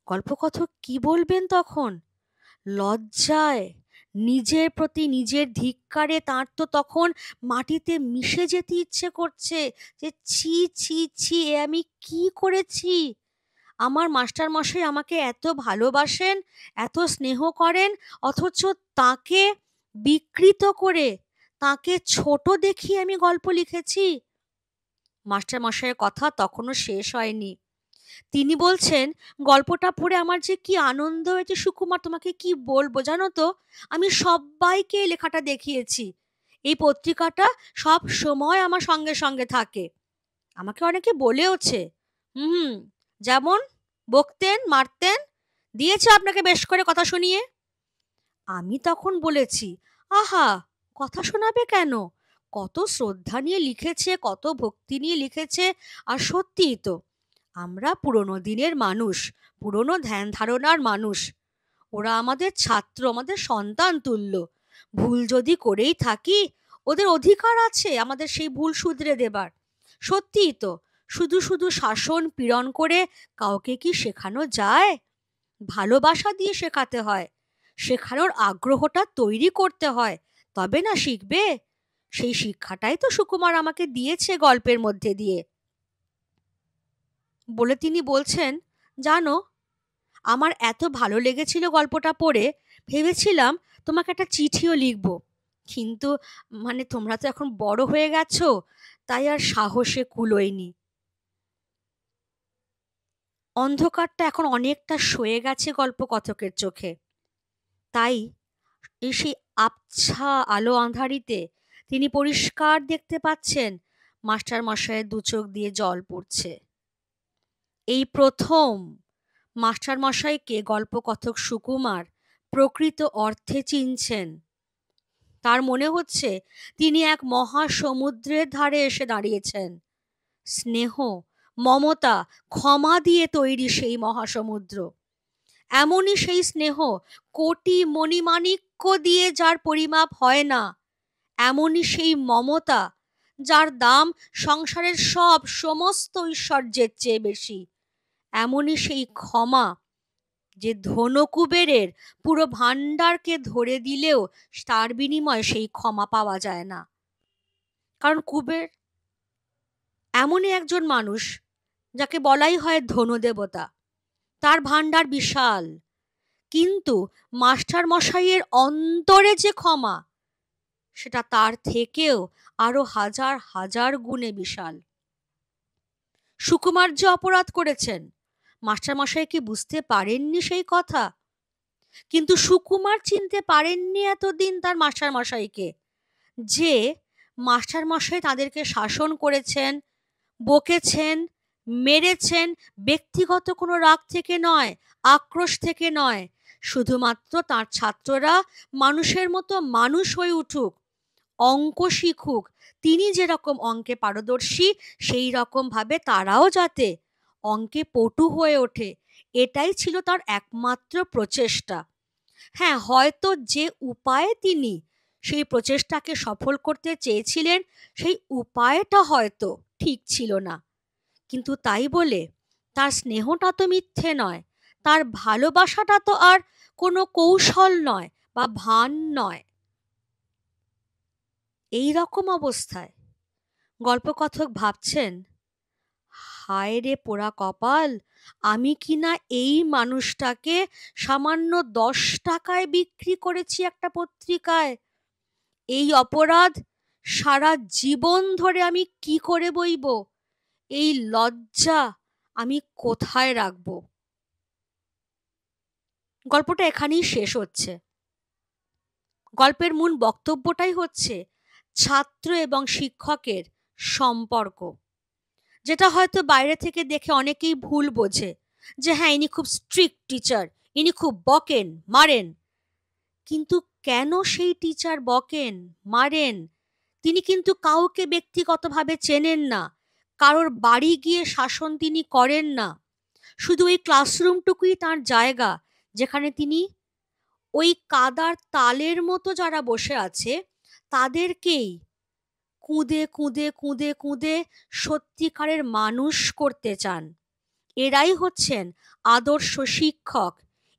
A: গল্পকথক কি বলবেন তখন? লজ্জায়, নিজের প্রতি নিজের ধিক্কারে তার তো তখন মাটিতে মিশে যেতে ইচ্ছে করছে, যে ছি ছি ছি, এ আমি কি করেছি? আমার মাস্টারমশাই আমাকে এত ভালোবাসেন, এত স্নেহ করেন, অথচ তাকে বিকৃত করে, তাকে ছোট দেখিয়ে আমি গল্প লিখেছি। মাস্টারমশাইয়ের কথা তখনও শেষ হয়নি। তিনি বলছেন, গল্পটা পড়ে আমার যে কি আনন্দ হয়েছে সুকুমার, তোমাকে কি বলবো জানো তো। আমি সবাইকে এই লেখাটা দেখিয়েছি, এই পত্রিকাটা সব সময় আমার সঙ্গে সঙ্গে থাকে। আমাকে অনেকে বলেওছে, হুম, যেমন বকতেন, মারতেন, দিয়েছে আপনাকে বেশ করে কথা শুনিয়ে। আমি তখন বলেছি, আহা, কথা শোনাবে কেন, কত শ্রদ্ধা নিয়ে লিখেছে, কত ভক্তি নিয়ে লিখেছে। আর সত্যিই তো, আমরা পুরনো দিনের মানুষ, পুরনো ধ্যান ধারণার মানুষ, ওরা আমাদের ছাত্র, আমাদের সন্তান তুল্য। ভুল যদি করেই থাকি, ওদের অধিকার আছে আমাদের সেই ভুল শুধরে দেবার। সত্যিই তো, শুধু শুধু শাসন পীড়ন করে কাউকে কি শেখানো যায়? ভালোবাসা দিয়ে শেখাতে হয়, শেখানোর আগ্রহটা তৈরি করতে হয়, তবে না শিখবে। সেই শিক্ষাটাই তো সুকুমার আমাকে দিয়েছে গল্পের মধ্যে দিয়ে। বলে তিনি বলছেন, জানো, আমার এত ভালো লেগেছিল গল্পটা পড়ে, ভেবেছিলাম তোমাকে একটা চিঠিও লিখব, কিন্তু তোমরা তো এখন বড় হয়ে গেছো, তাই আর সাহসে কুলোয়নি। অন্ধকারটা এখন অনেকটা সয়ে গেছে গল্পকথকের চোখে, তাই সেই আবছা আলো আঁধারিতে তিনি পরিষ্কার দেখতে পাচ্ছেন মাস্টারমশাইয়ের দু চোখ দিয়ে জল পড়ছে। এই প্রথম মাস্টারমশাইকে গল্পকথক সুকুমার প্রকৃত অর্থে চিনছেন। তার মনে হচ্ছে তিনি এক মহাসমুদ্রের ধারে এসে দাঁড়িয়েছেন। স্নেহ, মমতা, ক্ষমা দিয়ে তৈরি সেই মহাসমুদ্র। এমনই সেই স্নেহ কোটি মণিমাণিক্য বাক্য দিয়ে যার পরিমাপ হয় না, এমনই সেই মমতা যার দাম সংসারের সমস্ত ঐশ্বর্যের চেয়ে বেশি, এমনই সেই ক্ষমা যে ধন কুবেরের পুরো ভাণ্ডারকে ধরে দিলেও তার বিনিময়ে সেই ক্ষমা পাওয়া যায় না। কারণ কুবের এমনই একজন মানুষ যাকে বলাই হয় ধনদেবতা, তার ভাণ্ডার বিশাল, কিন্তু মাস্টার মশাইয়ের অন্তরে যে ক্ষমা সেটা তার থেকেও আরো হাজার হাজার গুণে বিশাল। সুকুমার যে অপরাধ করেছেন, মাস্টার মশাই কি বুঝতে পারেননি সেই কথা? কিন্তু সুকুমার চিনতে পারেননি এতদিন তার মাস্টার মশাইকে, যে মাস্টার মশাই তাদেরকে শাসন করেছেন, বকেছেন, মেরেছেন, ব্যক্তিগত কোনো রাগ থেকে নয়, আক্রোশ থেকে নয়, শুধুমাত্র তার ছাত্ররা মানুষের মতো মানুষ হয়ে উঠুক, অঙ্ক শিখুক, তিনি যেরকম অঙ্কে পারদর্শী সেই রকম ভাবে তারাও যাতে অঙ্কে পটু হয়ে ওঠে, এটাই ছিল তার একমাত্র প্রচেষ্টা। হ্যাঁ, হয়তো যে উপায়ে তিনি সেই প্রচেষ্টাকে সফল করতে চেয়েছিলেন সেই উপায়টা হয়তো ঠিক ছিল না, কিন্তু তাই বলে তার স্নেহটা তো মিথ্যে নয়, তার ভালোবাসাটা তো আর কোনো কৌশল নয় বা ভান নয়। এই রকম অবস্থায় গল্পকথক ভাবছেন, হায় রে পোড়া কপাল, আমি কিনা এই মানুষটাকে সামান্য 10 টাকায় বিক্রি করেছি একটা পত্রিকায়। এই অপরাধ সারা জীবন ধরে আমি কি করে বইব? এই লজ্জা আমি কোথায় রাখব? গল্পটা এখানেই শেষ হচ্ছে। গল্পের মূল বক্তব্যটাই হচ্ছে ছাত্র এবং শিক্ষকের সম্পর্ক, যেটা হয়তো বাইরে থেকে দেখে অনেকেই ভুল বোঝে যে হ্যাঁ, ইনি খুব স্ট্রিক্ট টিচার, ইনি খুব বকেন, মারেন। কিন্তু কেন সেই টিচার বকেন, মারেন? তিনি কিন্তু কাউকে ব্যক্তিগতভাবে চেনেন না, কারোর বাড়ি গিয়ে শাসন তিনি করেন না। শুধু ওই ক্লাসরুমটুকুই তার জায়গা, যেখানে তিনি ওই কাদার তালের মতো যারা বসে আছে তাদেরকেই কুঁদে কুঁদে কুঁদে কুঁদে সত্যিকারের মানুষ করতে চান। এরাই হচ্ছেন আদর্শ শিক্ষক,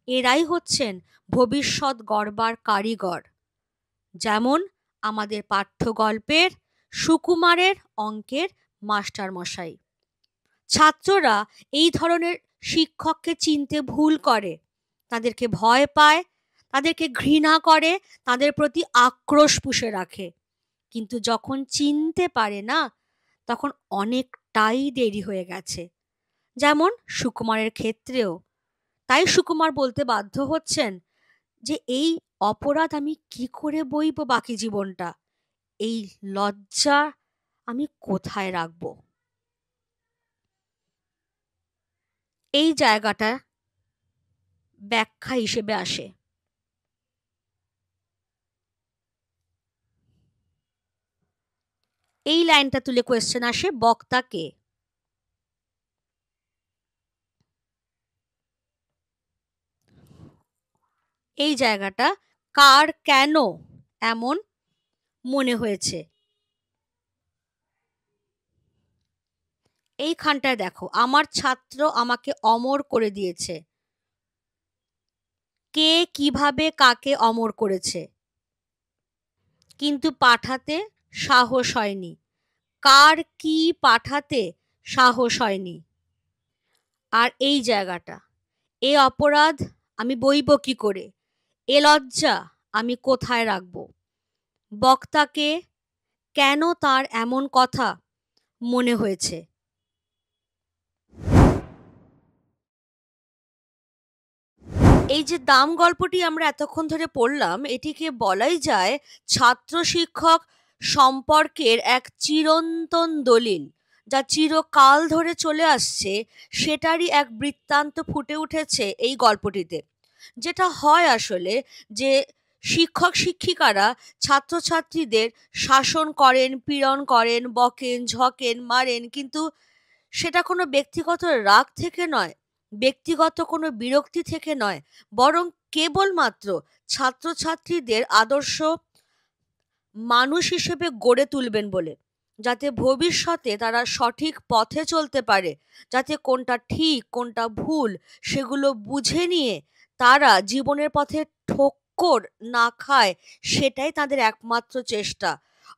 A: এরাই হচ্ছেন ভবিষ্যৎ গড়বার কারিগর। যেমন আমাদের পাঠ্যগল্পের সুকুমারের অঙ্কের মাস্টার মশাই। ছাত্ররা এই ধরনের শিক্ষককে চিনতে ভুল করে, তাদেরকে ভয় পায়, তাদেরকে ঘৃণা করে, তাদের প্রতি আক্রোশ পুষে রাখে, কিন্তু যখন চিনতে পারে না তখন অনেকটাই দেরি হয়ে গেছে। যেমন সুকুমারের ক্ষেত্রেও। তাই সুকুমার বলতে বাধ্য হচ্ছেন যে এই অপরাধ আমি কি করে বইব বাকি জীবনটা, এই লজ্জা আমি কোথায় রাখব? এই জায়গাটা ব্যাখ্যা হিসেবে আসে। এই লাইনটা তুলে কোয়েশ্চেন আসে, বক্তা কে? এই জায়গাটা কার কেন এমন মনে হয়েছে, এইখানটায় দেখো, আমার ছাত্র আমাকে অমর করে দিয়েছে। কে কিভাবে কাকে অমর করেছে, কিন্তু পাঠাতে সাহস হয়নি। কার কি পাঠাতে সাহস হয়নি। আর এই জায়গাটা, এ অপরাধ আমি বইব কি করে, এ লজ্জা আমি কোথায় রাখব? বক্তাকে কেন তার এমন কথা মনে হয়েছে? এই যে দাম গল্পটি আমরা এতক্ষণ ধরে পড়লাম, এটিকে বলাই যায় ছাত্র শিক্ষক সম্পর্কের এক চিরন্তন দলিল, যা চিরকাল ধরে চলে আসছে, সেটারই এক বৃত্তান্ত ফুটে উঠেছে এই গল্পটিতে। যেটা হয় আসলে, যে শিক্ষক শিক্ষিকারা ছাত্রছাত্রীদের শাসন করেন, পীড়ন করেন, বকেন, ঝকেন, মারেন, কিন্তু সেটা কোনো ব্যক্তিগত রাগ থেকে নয়, ব্যক্তিগত কোনো বিরক্তি থেকে নয়, বরং কেবলমাত্র ছাত্রছাত্রীদের আদর্শ মানুষ হিসেবে গড়ে তুলবেন বলে, যাতে ভবিষ্যতে তারা সঠিক পথে চলতে পারে, যাতে কোনটা ঠিক কোনটা ভুল সেগুলো বুঝে নিয়ে তারা জীবনের পথে ঠোক্কর না খায়, সেটাই তাদের একমাত্র চেষ্টা।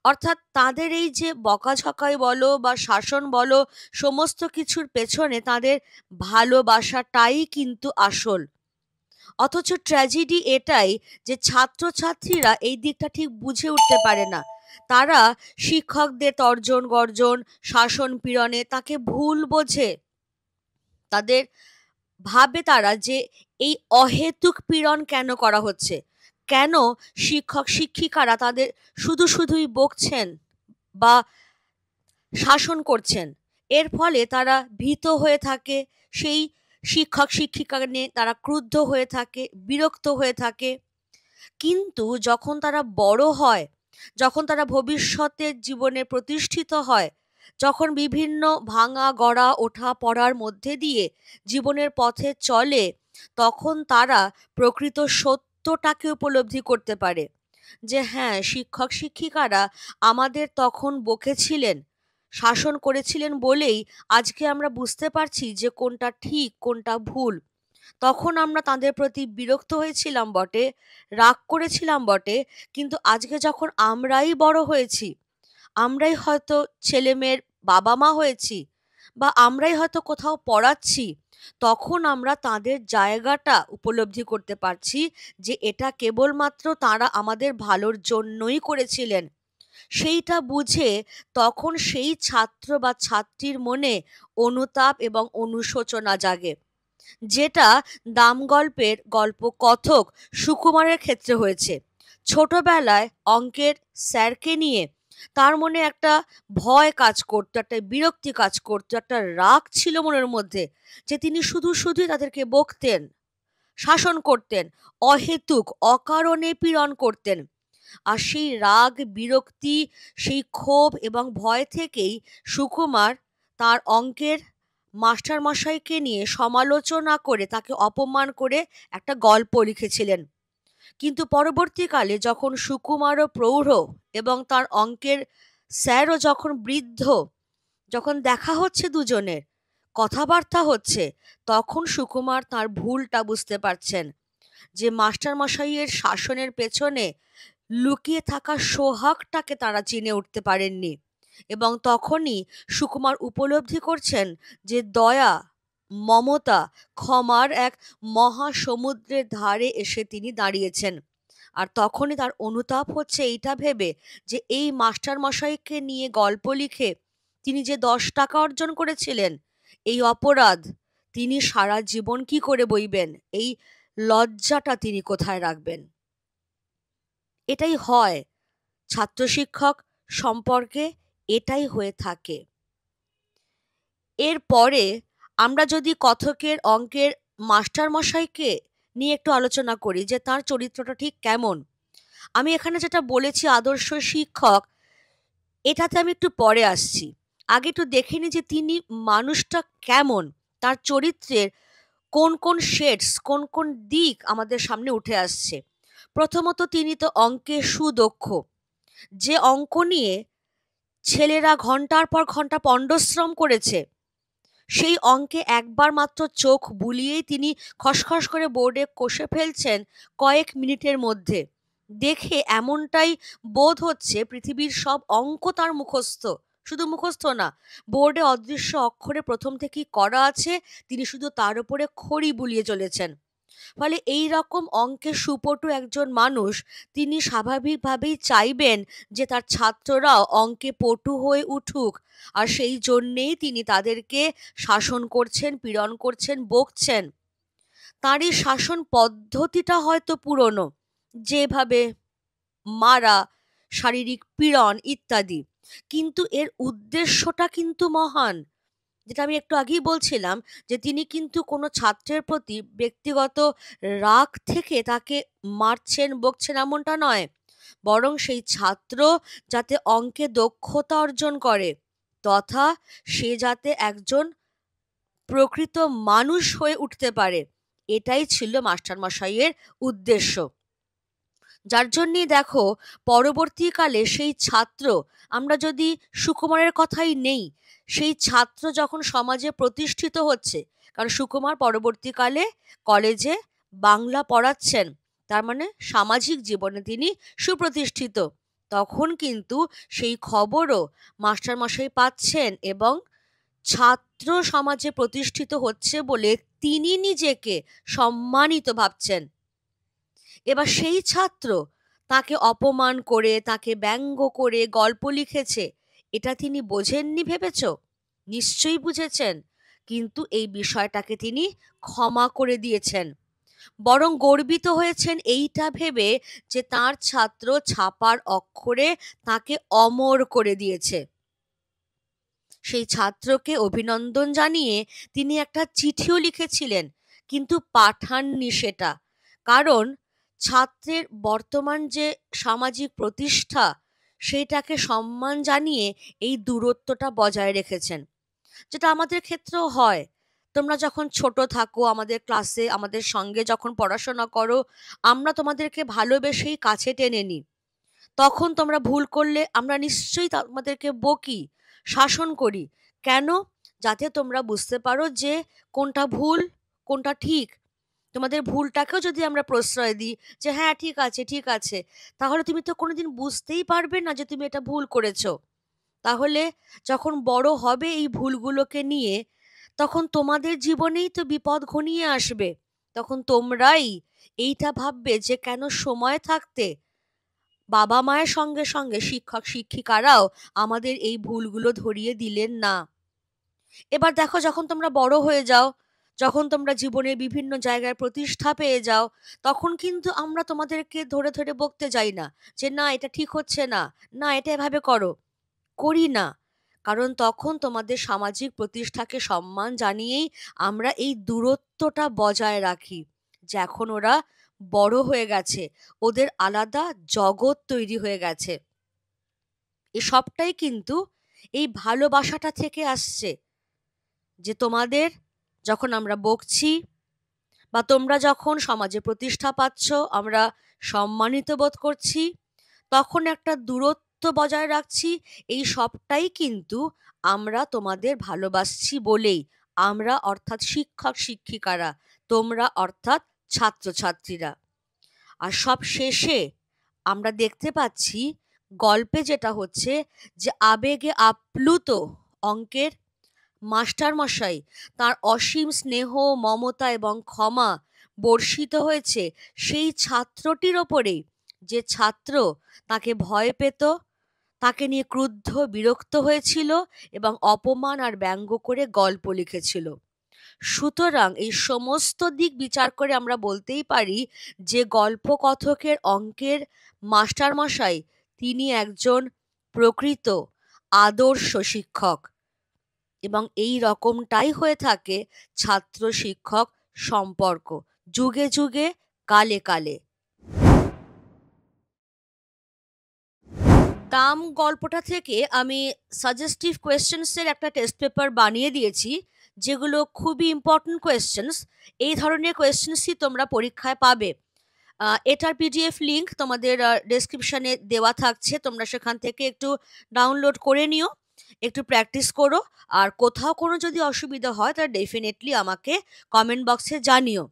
A: অর্থাৎ তাদের এই যে বকাঝকাই বলো বা শাসন বলো, সমস্ত কিছুর পেছনে তাদের ভালোবাসাটাই কিন্তু আসল। অথচ ট্র্যাজেডি এটাই যে ছাত্রছাত্রীরা এই দিকটা ঠিক বুঝে উঠতে পারে না। তারা শিক্ষকদের তর্জন গর্জন, শাসন পীড়নে তাকে ভুল বোঝে। তাদের ভাবে তারা যে এই অহেতুক পীড়ন কেন করা হচ্ছে, কেন শিক্ষক শিক্ষিকারা তাদের শুধুই বকছেন বা শাসন করছেন। এর ফলে তারা ভীত হয়ে থাকে, সেই শিক্ষক শিক্ষিকা নিয়ে তারা ক্রুদ্ধ হয়ে থাকে, বিরক্ত হয়ে থাকে। কিন্তু যখন তারা বড় হয়, যখন তারা ভবিষ্যতের জীবনে প্রতিষ্ঠিত হয়, যখন বিভিন্ন ভাঙা গড়া ওঠা পড়ার মধ্যে দিয়ে জীবনের পথে চলে, তখন তারা প্রকৃত সত্যটাকে উপলব্ধি করতে পারে যে হ্যাঁ, শিক্ষক শিক্ষিকারা আমাদের তখন বকেছিলেন, শাসন করেছিলেন বলেই আজকে আমরা বুঝতে পারছি যে কোনটা ঠিক কোনটা ভুল। তখন আমরা তাদের প্রতি বিরক্ত হয়েছিলাম বটে, রাগ করেছিলাম বটে, কিন্তু আজকে যখন আমরাই বড় হয়েছি, আমরাই হয়তো ছেলেমেয়ের বাবা মা হয়েছি, বা আমরাই হয়তো কোথাও পড়াচ্ছি, তখন আমরা তাদের জায়গাটা উপলব্ধি করতে পারছি যে এটা কেবলমাত্র তারা আমাদের ভালোর জন্যই করেছিলেন। সেইটা বুঝে তখন সেই ছাত্র বা ছাত্রীর মনে অনুতাপ এবং অনুশোচনা জাগে, যেটা দাম গল্পের গল্প কথক সুকুমারের ক্ষেত্রে হয়েছে। ছোটবেলায় অঙ্কের স্যারকে নিয়ে তার মনে একটা ভয় কাজ করতো, একটা বিরক্তি কাজ করতো, একটা রাগ ছিল মনের মধ্যে, যে তিনি শুধুই তাদেরকে বকতেন, শাসন করতেন, অহেতুক অকারণে পীড়ন করতেন। আর সেই রাগ বিরক্তি, সেই ক্ষোভ এবং ভয় থেকেই সুকুমার তার অঙ্কের মাস্টার মশাইকে নিয়ে সমালোচনা করে, তাকে অপমান করে একটা গল্প লিখেছিলেন। কিন্তু পরবর্তীকালে যখন সুকুমারও প্রৌঢ় এবং তার অঙ্কের স্যারও যখন বৃদ্ধ, যখন দেখা হচ্ছে দুজনের, কথাবার্তা হচ্ছে, তখন সুকুমার তার ভুলটা বুঝতে পারছেন, যে মাস্টার মশাইয়ের শাসনের পেছনে লুকিয়ে থাকা সোহাগটাকে তারা চিনে উঠতে পারেননি। এবং তখনই সুকুমার উপলব্ধি করছেন যে দয়া, মমতা, ক্ষমার এক মহাসমুদ্রের ধারে এসে তিনি দাঁড়িয়েছেন। আর তখনই তার অনুতাপ হচ্ছে এইটা ভেবে যে এই মাস্টার মশাইকে নিয়ে গল্প লিখে তিনি যে 10 টাকা অর্জন করেছিলেন, এই অপরাধ তিনি সারা জীবন কি করে বইবেন, এই লজ্জাটা তিনি কোথায় রাখবেন। এটাই হয় ছাত্র শিক্ষক সম্পর্কে, এটাই হয়ে থাকে। এরপরে আমরা যদি কথকের অঙ্কের মাস্টার মশাইকে নিয়ে একটু আলোচনা করি যে তার চরিত্রটা ঠিক কেমন। আমি এখানে যেটা বলেছি আদর্শ শিক্ষক, এটাতে আমি একটু পরে আসছি। আগে একটু দেখে নিই যে তিনি মানুষটা কেমন, তার চরিত্রের কোন শেডস, কোন দিক আমাদের সামনে উঠে আসছে। প্রথমত তিনি তো অঙ্কে সুদক্ষ, যে অঙ্ক নিয়ে ছেলেরা ঘন্টার পর ঘন্টা পণ্ডশ্রম করেছে, সেই অঙ্কে একবার মাত্র চোখ বুলিয়েই তিনি খসখস করে বোর্ডে কষে ফেলছেন কয়েক মিনিটের মধ্যে। দেখে এমনটাই বোধ হচ্ছে পৃথিবীর সব অঙ্ক তার মুখস্থ। শুধু মুখস্থ না, বোর্ডে অদৃশ্য অক্ষরে প্রথম থেকেই করা আছে, তিনি শুধু তার উপরে খড়ি বুলিয়ে চলেছেন। ফলে এই রকম অঙ্কে সুপটু একজন মানুষ, তিনি স্বাভাবিকভাবেই চাইবেন যে তার ছাত্ররাও অঙ্কে পটু হয়ে উঠুক, আর সেই জন্যেই তিনি তাদেরকে শাসন করছেন, পীড়ন করছেন, বকছেন। তার এই শাসন পদ্ধতিটা হয়তো পুরনো, যেভাবে মারা, শারীরিক পীড়ন ইত্যাদি, কিন্তু এর উদ্দেশ্যটা কিন্তু মহান। যেটা আমি একটু আগেই বলছিলাম যে তিনি কিন্তু কোনো ছাত্রের প্রতি ব্যক্তিগত রাগ থেকে তাকে মারছেন, বকছেন, এমনটা নয়, বরং সেই ছাত্র যাতে অঙ্কে দক্ষতা অর্জন করে, তথা সে যাতে একজন প্রকৃত মানুষ হয়ে উঠতে পারে। এটাই ছিল মাস্টারমশাইয়ের উদ্দেশ্য। যার জন্যই দেখো পরবর্তীকালে সেই ছাত্র, আমরা যদি সুকুমারের কথাই নেই, সেই ছাত্র যখন সমাজে প্রতিষ্ঠিত হচ্ছে, কারণ সুকুমার পরবর্তীকালে কলেজে বাংলা পড়াচ্ছেন, তার মানে সামাজিক জীবনে তিনি সুপ্রতিষ্ঠিত, তখন কিন্তু সেই খবরও মাস্টারমশাই পাচ্ছেন এবং ছাত্র সমাজে প্রতিষ্ঠিত হচ্ছে বলে তিনি নিজেকে সম্মানিত ভাবছেন। এবার সেই ছাত্র তাকে অপমান করে, তাকে ব্যঙ্গ করে গল্প লিখেছে, এটা তিনি বোঝেননি ভেবেছ? নিশ্চয়ই বুঝেছেন, কিন্তু এই বিষয়টাকে তিনি ক্ষমা করে দিয়েছেন, বরং গর্বিত হয়েছেন এইটা ভেবে যে তার ছাত্র ছাপার অক্ষরে তাকে অমর করে দিয়েছে। সেই ছাত্রকে অভিনন্দন জানিয়ে তিনি একটা চিঠিও লিখেছিলেন, কিন্তু পাঠাননি সেটা, কারণ ছাত্রের বর্তমান যে সামাজিক প্রতিষ্ঠা, সেইটাকে সম্মান জানিয়ে এই দূরত্বটা বজায় রেখেছেন, যেটা আমাদের ক্ষেত্রেও হয়। তোমরা যখন ছোট থাকো, আমাদের ক্লাসে আমাদের সঙ্গে যখন পড়াশোনা করো, আমরা তোমাদেরকে ভালোবেসেই কাছে টেনে নিই। তখন তোমরা ভুল করলে আমরা নিশ্চয়ই তোমাদেরকে বকি, শাসন করি। কেন? যাতে তোমরা বুঝতে পারো যে কোনটা ভুল, কোনটা ঠিক। তোমাদের ভুলটাকেও যদি আমরা প্রশ্রয় দিই যে হ্যাঁ ঠিক আছে ঠিক আছে, তাহলে তুমি তো কোনোদিন বুঝতেই পারবে না যে তুমি এটা ভুল করেছো। তাহলে যখন বড় হবে এই ভুলগুলোকে নিয়ে, তখন তোমাদের জীবনেই তো বিপদ ঘনিয়ে আসবে। তখন তোমরাই এইটা ভাববে যে কেন সময় থাকতে বাবা মায়ের সঙ্গে সঙ্গে শিক্ষক শিক্ষিকারাও আমাদের এই ভুলগুলো ধরিয়ে দিলেন না। এবার দেখো, যখন তোমরা বড় হয়ে যাও, যখন তোমরা জীবনের বিভিন্ন জায়গায় প্রতিষ্ঠা পেয়ে যাও, তখন কিন্তু আমরা তোমাদেরকে ধরে ধরে বকতে যাই না যে না এটা ঠিক হচ্ছে না, না এটা এভাবে করো, করি না। কারণ তখন তোমাদের সামাজিক প্রতিষ্ঠাকে সম্মান জানিয়েই আমরা এই দূরত্বটা বজায় রাখি, যে এখন ওরা বড় হয়ে গেছে, ওদের আলাদা জগৎ তৈরি হয়ে গেছে। এ সবটাই কিন্তু এই ভালোবাসাটা থেকে আসছে, যে তোমাদের যখন আমরা বকছি বা তোমরা যখন সমাজে প্রতিষ্ঠা পাচ্ছ, আমরা সম্মানিত বোধ করছি, তখন একটা দূরত্ব বজায় রাখছি। এই সবটাই কিন্তু আমরা তোমাদের ভালোবাসছি বলেই, আমরা অর্থাৎ শিক্ষক শিক্ষিকারা, তোমরা অর্থাৎ ছাত্রছাত্রীরা। আর সব শেষে আমরা দেখতে পাচ্ছি গল্পে যেটা হচ্ছে, যে আবেগে আপ্লুত অঙ্কের মাস্টারমশাই তার অসীম স্নেহ, মমতা এবং ক্ষমা বর্ষিত হয়েছে সেই ছাত্রটির ওপরে, যে ছাত্র তাকে ভয় পেত, তাকে নিয়ে ক্রুদ্ধ বিরক্ত হয়েছিল এবং অপমান আর ব্যঙ্গ করে গল্প লিখেছিল। সুতরাং এই সমস্ত দিক বিচার করে আমরা বলতেই পারি যে গল্পকথকের অঙ্কের মাস্টারমশাই তিনি একজন প্রকৃত আদর্শ শিক্ষক, এবং এই রকমটাই হয়ে থাকে ছাত্র শিক্ষক সম্পর্ক, যুগে যুগে কালে কালে। দাম গল্পটা থেকে আমি সাজেস্টিভ কোয়েশ্চেন্সের একটা টেস্ট পেপার বানিয়ে দিয়েছি, যেগুলো খুবই ইম্পর্টেন্ট কোয়েশ্চেন্স। এই ধরনের কোয়েশ্চেন্সই তোমরা পরীক্ষায় পাবে। এটার পিডিএফ লিঙ্ক তোমাদের ডেসক্রিপশনে দেওয়া থাকছে, তোমরা সেখান থেকে একটু ডাউনলোড করে নিও, একটু প্র্যাকটিস করো। আর কোথাও কোনো যদি অসুবিধা হয় তা ডেফিনেটলি আমাকে কমেন্ট বক্সে জানিও।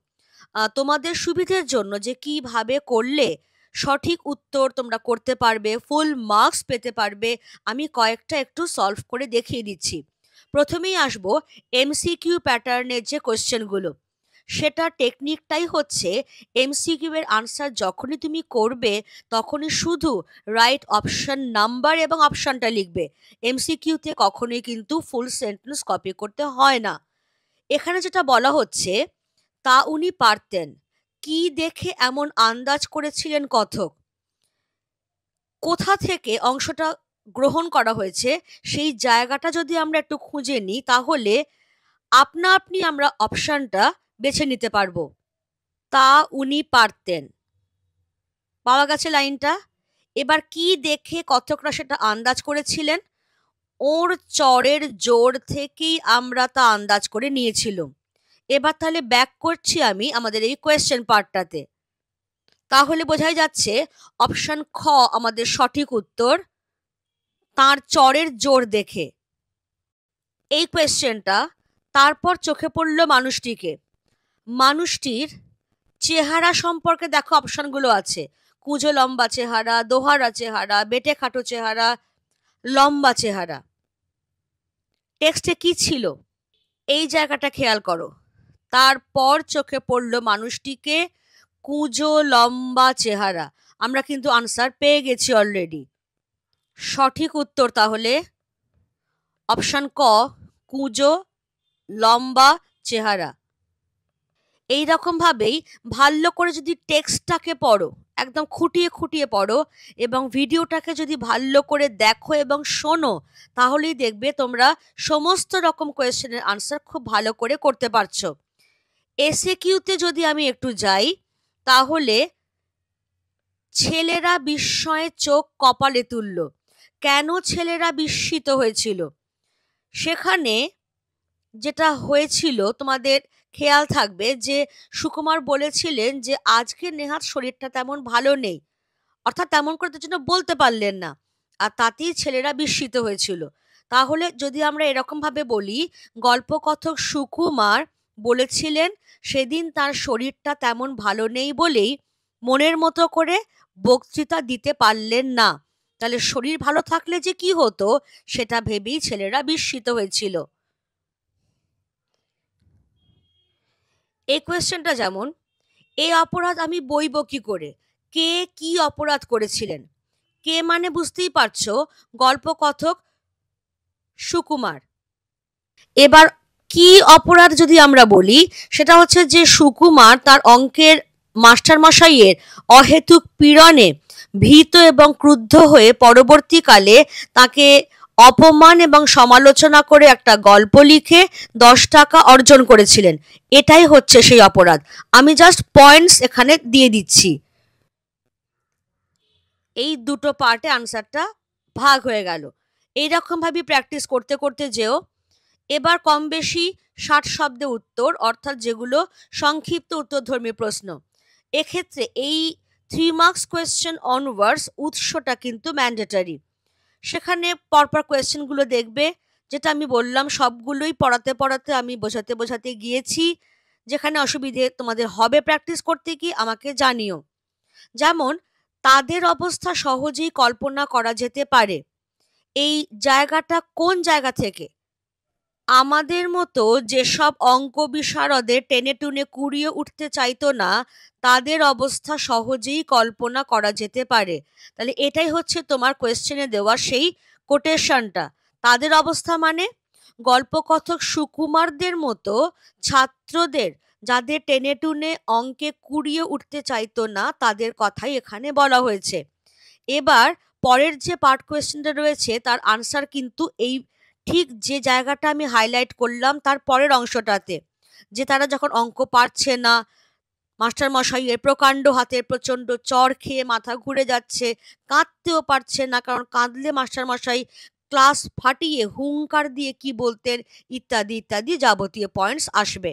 A: তোমাদের সুবিধের জন্য যে কিভাবে করলে সঠিক উত্তর তোমরা করতে পারবে, ফুল মার্কস পেতে পারবে, আমি কয়েকটা একটু সলভ করে দেখিয়ে দিচ্ছি। প্রথমেই আসবো এমসিকিউ প্যাটার্নের যে কোয়েশ্চেনগুলো, সেটা টেকনিকটাই হচ্ছে এমসিকিউ এর আনসার যখনই তুমি করবে তখনই শুধু রাইট অপশন নাম্বার এবং অপশনটা লিখবে। এমসিকিউতে কখনোই কিন্তু ফুল সেন্টেন্স কপি করতে হয় না। এখানে যেটা বলা হচ্ছে, তা উনি পারতেন, কি দেখে এমন আন্দাজ করেছিলেন কথক, কোথা থেকে অংশটা গ্রহণ করা হয়েছে সেই জায়গাটা যদি আমরা একটু খুঁজে নিই, তাহলে আপনা আপনি আমরা অপশনটা বেছে নিতে পারবো। তা উনি পারতেন, পাওয়া গেছে লাইনটা। এবার কি দেখে কথকরা সেটা আন্দাজ করেছিলেন, ওর চরের জোর থেকেই আমরা তা আন্দাজ করে নিয়েছিলাম। এবার তাহলে ব্যাক করছি আমি আমাদের এই কোয়েশ্চেন পার্টটাতে। তাহলে বোঝাই যাচ্ছে অপশন খ আমাদের সঠিক উত্তর, তার চরের জোর দেখে। এই কোয়েশ্চেনটা তারপর চোখে পড়ল মানুষটিকে। মানুষটির চেহারা সম্পর্কে দেখো অপশনগুলো আছে, কুঁজো লম্বা চেহারা, দোহারা চেহারা, বেটে খাটো চেহারা, লম্বা চেহারা। টেক্সটে কি ছিল এই জায়গাটা খেয়াল করো। তারপর চোখে পড়ল মানুষটিকে কুঁজো লম্বা চেহারা। আমরা কিন্তু আনসার পেয়ে গেছি অলরেডি। সঠিক উত্তর তাহলে অপশন ক, কুঁজো লম্বা চেহারা। এই রকম ভাবেই ভালো করে যদি টেক্সটটাকে পড়ো, একদম খুঁটিয়ে খুঁটিয়ে পড়ো এবং ভিডিওটাকে যদি ভালো করে দেখো এবং শোনো, তাহলেই দেখবে তোমরা সমস্ত রকম কোয়েশ্চেনের আনসার খুব ভালো করে করতে পারছো। এসএকিউতে যদি আমি একটু যাই, তাহলে ছেলেরা বিস্ময়ে চোখ কপালে তুলল। কেন ছেলেরা বিস্মিত হয়েছিল? সেখানে যেটা হয়েছিল তোমাদের খেয়াল থাকবে যে সুকুমার বলেছিলেন যে আজকে নেহাত শরীরটা তেমন ভালো নেই, অর্থাৎ তেমন করে তার জন্য বলতে পারলেন না, আর তাতেই ছেলেরা বিস্মিত হয়েছিল। তাহলে যদি আমরা এরকম ভাবে বলি, গল্পকথক সুকুমার বলেছিলেন সেদিন তার শরীরটা তেমন ভালো নেই বলেই মনের মতো করে বক্তৃতা দিতে পারলেন না। তাহলে শরীর ভালো থাকলে যে কি হতো সেটা ভেবেই ছেলেরা বিস্মিত হয়েছিল। এই কোয়েশ্চেনটা যেমন, এই অপরাধ আমি বইব কি করে, কে কি অপরাধ করেছিলেন? কে মানে বুঝতেই পারছো, গল্পকথক সুকুমার। এবার কি অপরাধ যদি আমরা বলি, সেটা হচ্ছে যে সুকুমার তার অঙ্কের মাস্টারমশাইয়ের অহেতুক পীড়নে ভীত এবং ক্রুদ্ধ হয়ে পরবর্তীকালে তাকে অপমান এবং সমালোচনা করে একটা গল্প লিখে 10 টাকা অর্জন করেছিলেন। এটাই হচ্ছে সেই অপরাধ। আমি জাস্ট পয়েন্টস এখানে দিয়ে দিচ্ছি। এই দুটো পার্টে আনসারটা ভাগ হয়ে গেল। এইরকম ভাবে প্র্যাকটিস করতে করতে যেও। এবার কম বেশি 60 শব্দে উত্তর, অর্থাৎ যেগুলো সংক্ষিপ্ত উত্তরধর্মী প্রশ্ন। এক্ষেত্রে এই 3 মার্কস কোয়েশ্চেন অনওয়ার্ডস উৎসটা কিন্তু ম্যান্ডেটরি। সেখানে পরপর কোয়েশ্চেনগুলো দেখবে, যেটা আমি বললাম সবগুলোই পড়াতে পড়াতে আমি বোঝাতে গিয়েছি। যেখানে অসুবিধে তোমাদের হবে প্র্যাকটিস করতে গিয়ে আমাকে জানিও। যেমন, তাদের অবস্থা সহজেই কল্পনা করা যেতে পারে, এই জায়গাটা কোন জায়গা থেকে? আমাদের মতো যেসব অঙ্ক বিশারদে টেনে টুনে কুড়িয়ে উঠতে চাইতো না, তাদের অবস্থা সহজেই কল্পনা করা যেতে পারে। তাহলে এটাই হচ্ছে তোমার কোয়েশ্চেনে দেওয়া সেই কোটেশনটা। তাদের অবস্থা মানে গল্পকথক সুকুমারদের মতো ছাত্রদের, যাদের টেনে টুনে অঙ্কে কুড়িয়ে উঠতে চাইতো না, তাদের কথাই এখানে বলা হয়েছে। এবার পরের যে পার্ট কোয়েশ্চেনটা রয়েছে তার আনসার কিন্তু এই ঠিক যে জায়গাটা আমি হাইলাইট করলাম তার পরের অংশটাতে, যে তারা যখন অঙ্ক পারছে না, মাস্টারমশাইয়ের প্রকাণ্ড হাতের প্রচণ্ড চর খেয়ে মাথা ঘুরে যাচ্ছে, কাঁদতেও পারছে না, কারণ কাঁদলে মাস্টারমশাই ক্লাস ফাটিয়ে হুঙ্কার দিয়ে কি বলতেন, ইত্যাদি ইত্যাদি যাবতীয় পয়েন্টস আসবে।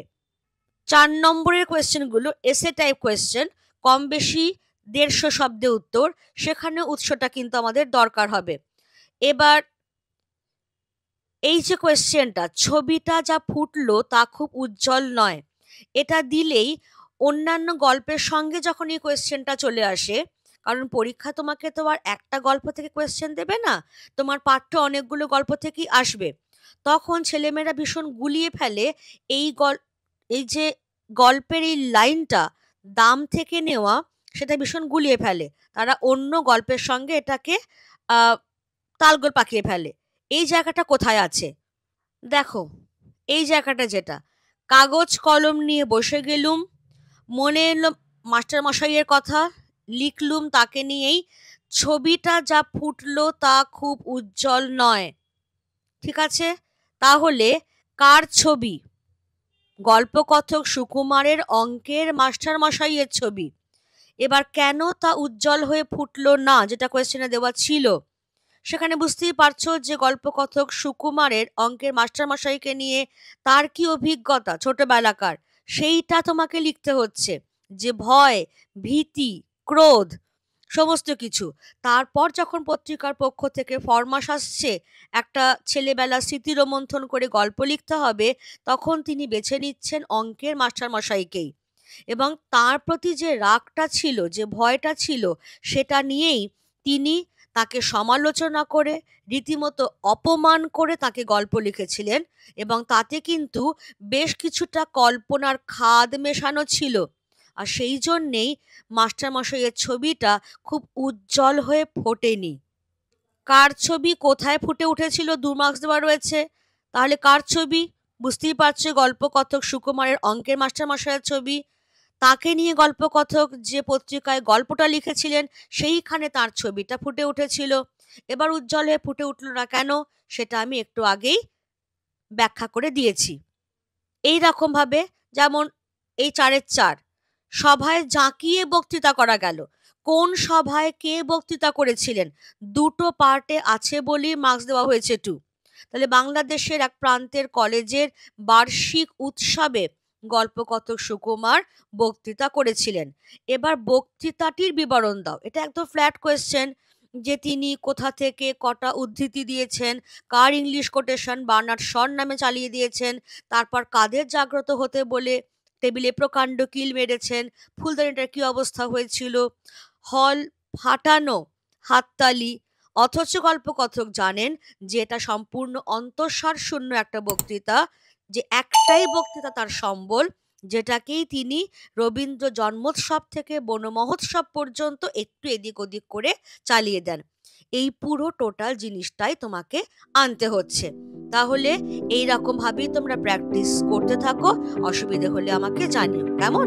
A: 4 নম্বরের কোয়েশ্চেনগুলো এসে টাইপ কোয়েশ্চেন, কম বেশি 150 শব্দে উত্তর, সেখানে উৎসটা কিন্তু আমাদের দরকার হবে। এবার এই যে কোয়েশ্চেনটা, ছবিটা যা ফুটলো তা খুব উজ্জ্বল নয়, এটা দিলেই অন্যান্য গল্পের সঙ্গে যখন এই কোয়েশ্চেনটা চলে আসে, কারণ পরীক্ষা তোমাকে তো আর একটা গল্প থেকে কোয়েশ্চেন দেবে না, তোমার পাঠ্য অনেকগুলো গল্প থেকেই আসবে, তখন ছেলেমেয়েরা ভীষণ গুলিয়ে ফেলে এই যে গল্পের এই লাইনটা দাম থেকে নেওয়া, সেটা ভীষণ গুলিয়ে ফেলে। তারা অন্য গল্পের সঙ্গে এটাকে তালগোল পাকিয়ে ফেলে। এই জায়গাটা কোথায় আছে দেখো, এই জায়গাটা যেটা, কাগজ কলম নিয়ে বসে গেলুম, মনে এলো মাস্টারমশাইয়ের কথা, লিখলুম তাকে নিয়েই, ছবিটা যা ফুটলো তা খুব উজ্জ্বল নয়। ঠিক আছে, তাহলে কার ছবি? গল্পকথক সুকুমারের অঙ্কের মাস্টারমশাইয়ের ছবি। এবার কেন তা উজ্জ্বল হয়ে ফুটলো না, যেটা কোয়েশ্চেনে দেওয়া ছিল, সেখানে বুঝতেই পারছো যে গল্পকথক সুকুমারের অঙ্কের মাস্টারমশাইকে নিয়ে তার কি অভিজ্ঞতা ছোটবেলাকার, সেইটা তোমাকে লিখতে হচ্ছে। যে ভয়, ভীতি, ক্রোধ, সমস্ত কিছু। তারপর যখন পত্রিকার পক্ষ থেকে ফরমাস আসছে একটা ছেলেবেলার স্মৃতি রোমন্থন করে গল্প লিখতে হবে, তখন তিনি বেছে নিচ্ছেন অঙ্কের মাস্টারমশাইকেই। এবং তার প্রতি যে রাগটা ছিল, যে ভয়টা ছিল, সেটা নিয়েই তিনি তাকে সমালোচনা করে, রীতিমতো অপমান করে তাকে গল্প লিখেছিলেন। এবং তাতে কিন্তু বেশ কিছুটা কল্পনার খাদ মেশানো ছিল। আর সেই জন্যেই মাস্টারমশাইয়ের ছবিটা খুব উজ্জ্বল হয়ে ফোটেনি। কার ছবি কোথায় ফুটে উঠেছিল 2 মার্কস দেওয়া রয়েছে। তাহলে কার ছবি? বুঝতেই পারছো, গল্পকথক সুকুমারের অঙ্কের মাস্টারমশাইয়ের ছবি। তাকে নিয়ে গল্পকথক যে পত্রিকায় গল্পটা লিখেছিলেন, সেইখানে তার ছবিটা ফুটে উঠেছিল। এবার উজ্জ্বল হয়ে ফুটে উঠল না কেন, সেটা আমি একটু আগেই ব্যাখ্যা করে দিয়েছি। এই রকম ভাবে, যেমন এই 4-এর 4 সভায় জাঁকিয়ে বক্তৃতা করা গেল। কোন সভায় কে বক্তৃতা করেছিলেন, দুটো পার্টে আছে বলেই মার্কস দেওয়া হয়েছে 2। তাহলে বাংলাদেশের এক প্রান্তের কলেজের বার্ষিক উৎসবে গল্পকথক সুকুমার বক্তৃতা করেছিলেন। এবার বক্তৃতাটির বিবরণ দাও। এটা একদম ফ্ল্যাট কোয়েশ্চেন, যে তিনি কোথা থেকে কটা উদ্ধৃতি দিয়েছেন, কার ইংলিশ কোটেশন বার্নার্ড শর নামে চালিয়ে দিয়েছেন, তারপর কাদের জাগ্রত হতে বলে টেবিলে প্রকাণ্ড কিল মেরেছেন, ফুলদানিটার কি অবস্থা হয়েছিল, হল ফাটানো, হাততালি। অথচ গল্পকথক জানেন যে এটা সম্পূর্ণ অন্তঃসার শূন্য একটা বক্তৃতা, যে একটাই বক্তৃতা তার সম্বল, যেটাকেই তিনি রবীন্দ্র জন্মোৎসব থেকে বনমহোৎসব পর্যন্ত একটু এদিক ওদিক করে চালিয়ে দেন। এই পুরো টোটাল জিনিসটাই তোমাকে আনতে হচ্ছে। তাহলে এই রকম ভাবেই তোমরা প্র্যাকটিস করতে থাকো। অসুবিধে হলে আমাকে জানিও, কেমন?